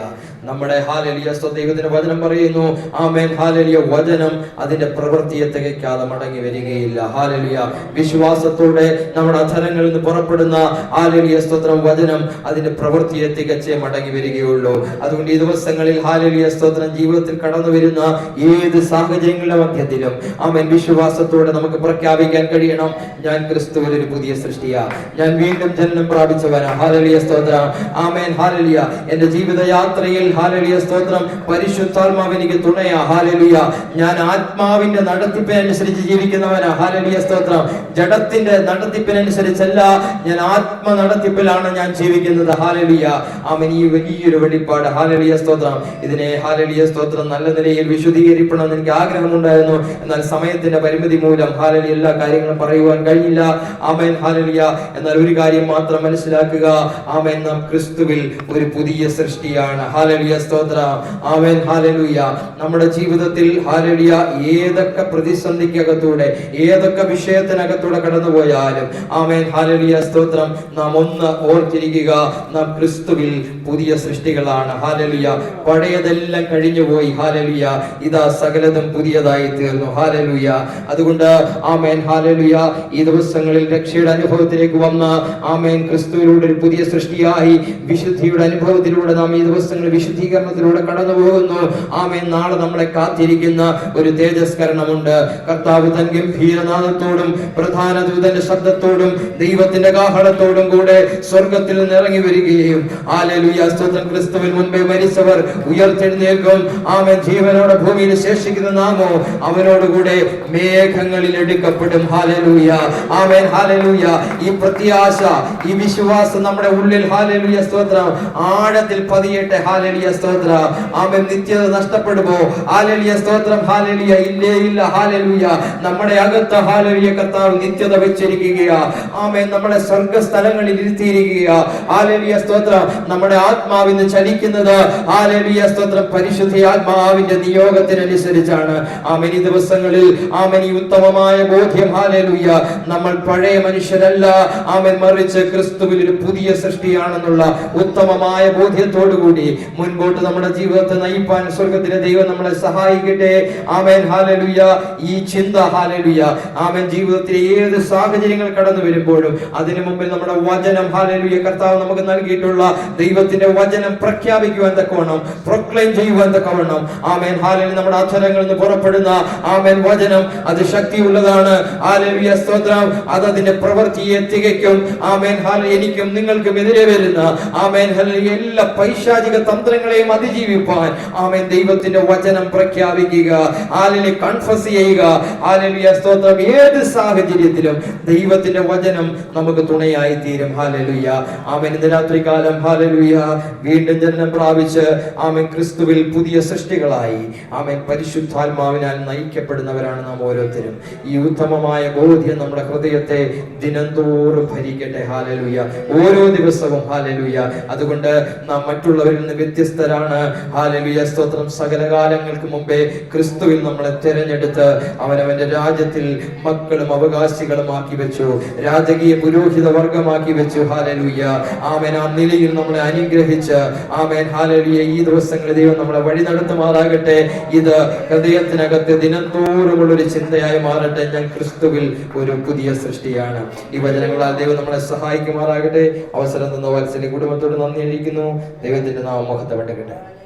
നമ്മുടെ ഹല്ലേലൂയ ദൈവത്തിന്റെ വചനം പറയുന്നു, ആമേൻ ഹല്ലേലൂയ, വചനം അതിന്റെ പ്രവൃത്തിയെ തികയ്ക്കാതെ മടങ്ങി വരികയില്ല. ഹല്ലേലൂയ. വിശ്വാസത്തോടെ നമ്മുടെ അധരങ്ങളിൽ നിന്ന് പുറപ്പെടുന്ന ഹല്ലേലൂയ സ്തോത്രം വചനം അതിന്റെ പ്രവൃത്തിയെ തികച്ചേ മടങ്ങി വരികയുള്ളൂ. അതുകൊണ്ട് ഈ ദിവസങ്ങളിൽ ഹല്ലേലൂയ സ്തോത്രം ജീവിതത്തിൽ കടന്നു വരുന്ന ഏത് സാഹചര്യങ്ങളുടെ മധ്യത്തിലും ആമേൻ വിശ്വാസത്തോടെ നമുക്ക് പ്രഖ്യാപിക്കാൻ കഴിയണം, ഞാൻ ക്രിസ്തുവിൽ ഒരു പുതിയ സൃഷ്ടിയാ, ഞാൻ വീണ്ടും ജനനം പ്രാപിച്ചവനാ. ഹല്ലേലൂയ സ്തോത്രം. Amen hallelujah. എന്റെ ജീവിതയാത്രയിൽ ഹല്ലേലൂയ സ്തോത്രം പരിശുദ്ധാത്മാവ് എനിക്ക് തുണയാ. ഹല്ലേലൂയ. ഞാൻ ആത്മാവിന്റെ നടത്തിപ്പിനനുസരിച്ച് ജീവിക്കുന്നവനാ. ഹല്ലേലൂയ സ്തോത്രം. ജഡത്തിന്റെ നടത്തിപ്പിനനുസരിച്ചല്ല, ഞാൻ ആത്മ നടത്തിപ്പിലാണ് ഞാൻ ജീവിക്കുന്നത്. ഹല്ലേലൂയ. ആമേൻ. ഈ വലിയൊരു വെളിപ്പാട്. ഹല്ലേലൂയ സ്തോത്രം. ഇതിനെ ഹല്ലേലൂയ സ്തോത്രം നല്ല നിലയിൽ വിശദീകരിക്കണമെന്ന് എനിക്ക് ആഗ്രഹമുണ്ടായിരുന്നു. എന്നാൽ സമയത്തിന്റെ പരിമിതി മൂലം ഹല്ലേലൂയ എല്ലാ കാര്യങ്ങളും പറയുവാൻ കഴിഞ്ഞില്ല. Amen hallelujah. എന്നാൽ ഒരു കാര്യം മാത്രം മനസ്സിലാക്കുക, ആമേൻ നാം ക്രിസ്തുവിൽ ഒരു പുതിയ സൃഷ്ടിയാണ്. ഹല്ലേലൂയ സ്തോത്രം. Amen hallelujah. നമ്മുടെ ജീവിതത്തിൽ ഹല്ലേലൂയ ഏതൊക്കെ പ്രതിസന്ധിക്കകത്തൂടെ ഏതൊക്കെ വിഷയത്തിനകത്തൂടെ കടന്നുപോയാലും ആമേൻ ഹല്ലേലൂയ സ്തോത്രം നാം ഒന്ന് ഓർത്തിരിക്കുക, നാം ക്രിസ്തുവിൽ പുതിയ സൃഷ്ടികളാണ്. ഹല്ലേലൂയ. പഴയതെല്ലാം കഴിഞ്ഞുപോയി. ഹല്ലേലൂയ. ഇതാ സകലതും പുതിയതായി തീർന്നു. ഹല്ലേലൂയ. അതുകൊണ്ട് ആമേൻ ഹല്ലേലൂയ ഈ ദിവസങ്ങളിൽ രക്ഷയുടെ അനുഭവത്തിലേക്ക് വന്ന ആമേൻ ക്രിസ്തുവിലൂടെ ഒരു പുതിയ സൃഷ്ടിയായി വിശുദ്ധിയുടെ അനുഭവത്തിലൂടെ നാം ഈ ദിവസങ്ങളിൽ വിശുദ്ധീകരണത്തിലൂടെ കടന്നു പോകുന്നു. ആമേൻ. നാളെ നമ്മളെ കാത്തിരിക്കുന്ന ഒരു തേജസ്കരണമുണ്ട്. കർത്താവ് തൻ ഗംഭീരനാദത്തോടും പ്രധാന ദൂതന്റെ ശബ്ദത്തോടും ദൈവത്തിന്റെ കാഹളത്തോടും കൂടെ സ്വർഗത്തിൽ നിന്ന് ഇറങ്ങി വരികയും ഹല്ലേലൂയ സ്തോത്രം ക്രിസ്തുവിൽ മുൻപേ മരിച്ചവർ ഉയർത്തെഴുന്നേൽക്കും. ആമേൻ. ജീവനോടെ ഭൂമിയിൽ ശേഷിക്കുന്ന നാമോ അവനോടുകൂടെ മേഘങ്ങളിൽ എടുക്കപ്പെടും. ഹല്ലേലൂയ. Amen hallelujah. ഈ പ്രത്യാശ, ഈ വിശ്വാസം നമ്മുടെ ഉള്ളിൽ ഹല്ലേലൂയ സ്തോത്രം ആഴത്തിൽ പതിയട്ടെ. ഹല്ലേലൂയ സ്തോത്രം. ആമേൻ. നിത്യത നഷ്ടപ്പെടുമോ? ഹല്ലേലൂയ സ്തോത്രം. ഹല്ലേലൂയ. ഇല്ലേ ഇല്ല. ഹല്ലേലൂയ. നമ്മുടെ അകത്ത് ഹല്ലേലൂയ കർത്താവ് നിത്യത വെച്ചിരിക്കുകയാ. ആമേൻ. നമ്മളെ സ്വർഗ്ഗസ്ഥലങ്ങളിൽ ഇരുത്തിയിരിക്കുകയാ. ഹല്ലേലൂയ സ്തോത്രം. നമ്മുടെ ആത്മാവിന് ചലിക്കുന്നത് ഹല്ലേലൂയ സ്തോത്രം പരിശുദ്ധ ആത്മാവിന്റെ നിയോഗത്തിനനുസരിച്ചാണ്. ആമേൻ. ഈ ദിവസങ്ങളിൽ ആമേൻ ഈ ഉത്തമമായ ബോധ്യം ഹല്ലേലൂയ നമ്മൾ പഴയ മനുഷ്യരല്ല, ആമേൻ മറിച്ച് ക്രിസ്തുവിൽ ഒരു പുതിയ സൃഷ്ടിയാണെന്നുള്ള ഉത്തമമായ ബോധ്യത്തോടു കൂടി മുൻപോട്ട് നമ്മുടെ ജീവിതത്തെ നയിപ്പാൻ സ്വർഗ്ഗത്തിലെ ദൈവം നമ്മളെ സഹായിക്കട്ടെ. Amen hallelujah. ഈ ചിന്ത ഹല്ലേലൂയ ആമേൻ ജീവിതത്തിലെ ഏത് സാഹചര്യങ്ങൾ കടന്നു വരുമ്പോഴും അതിനു മുമ്പിൽ നമ്മുടെ വചനം ഹല്ലേലൂയ കർത്താവ് നമുക്ക് നൽകിയിട്ടുള്ള ദൈവത്തിന്റെ ദൈവത്തിന്റെ വചനം പ്രഖ്യാപിക്കുവാൻ തക്കവണ്ണം, പ്രൊക്ലെയിം ചെയ്യുവാൻ തക്കവണ്ണം ആമേൻ ഹല്ലേലൂയ നമ്മുടെ അധരങ്ങളിൽ നിന്ന് പുറപ്പെടുന്ന ആമേൻ വചനം അത് ശക്തിയുള്ളതാണ്. ഹല്ലേലൂയ സ്തോത്രം. അത് അതിന്റെ പ്രവൃത്തിയെ തികയ്ക്കും. Amen hallelujah. എനിക്കും നിങ്ങൾക്കും എതിരെ വരുന്ന ആമേൻ ഹല്ലേലൂയ എല്ലാ പൈശാചിക തന്ത്രങ്ങളെയും അതിജീവിപ്പാൻ ആമേൻ ദൈവത്തിന്റെ വചനം പ്രഖ്യാപിക്കുക. ഹല്ലേലൂയ. കൺഫസ് ചെയ്യുക. ഹല്ലേലൂയ സ്തോത്രം. ഏത് സാഹചര്യത്തിലും ദൈവത്തിന്റെ വചനം നമുക്ക് തുണയായി തീരും. ഹല്ലേലൂയ. ആമേൻ. ഇന്ന് രാത്രികാലം ഹല്ലേലൂയ വീണ്ടും ജനനം പ്രാപിച്ച് ആമേൻ ക്രിസ്തുവിൽ പുതിയ സൃഷ്ടികളായി ആമേൻ പരിശുദ്ധാത്മാവിനാൽ നയിക്കപ്പെടുന്നവരാണ് നാം ഓരോരുത്തരും. ഈ ഉത്തമമായ ബോധ്യം നമ്മുടെ ഹൃദയത്തെ ദിനംതോറും ഭരിക്കട്ടെ. ഹല്ലേലൂയ. ഓരോ ദിവസവും ഹല്ലേലൂയ. അതുകൊണ്ട് നാം മറ്റുള്ളവരിൽ നിന്ന് വ്യത്യസ്തരാണ്. ഹല്ലേലൂയ സ്തോത്രം. സകലകാലങ്ങൾക്ക് മുമ്പേ ക്രിസ്തുവിൽ നമ്മളെ തിരഞ്ഞെടുത്ത് അവനവന്റെ രാജ്യത്തിൽ മക്കളും അവകാശികളുമാക്കി വെച്ചു. രാജകീയ പുരോഹിത വർഗമാക്കി വെച്ചു. ഹല്ലേലൂയ. ആമേൻ. ആ നിലയിൽ നമ്മളെ അനുഗ്രഹിച്ച് ആമേൻ ഹല്ലേലൂയ ഈ ദിവസങ്ങളിൽ ദൈവം നമ്മളെ വഴി നടത്തുമാറാകട്ടെ. ഇത് ഹൃദയത്തിനകത്ത് ദിനംതോറുമുള്ള ഒരു ചിന്തയായി മാറട്ടെ. ഞാൻ ക്രിസ്തുവിൽ ഒരു പുതിയ സൃഷ്ടിയാണ്. ഈ വചനങ്ങളാൽ ദൈവം നമ്മളെ സഹായിക്കുമാറാകട്ടെ. അവസരം തന്ന വാത്സല്യ കുടുംബത്തോട് നന്ദി അറിയിക്കുന്നു. ദൈവത്തിന്റെ നാമം മഹത്വപ്പെടട്ടെ.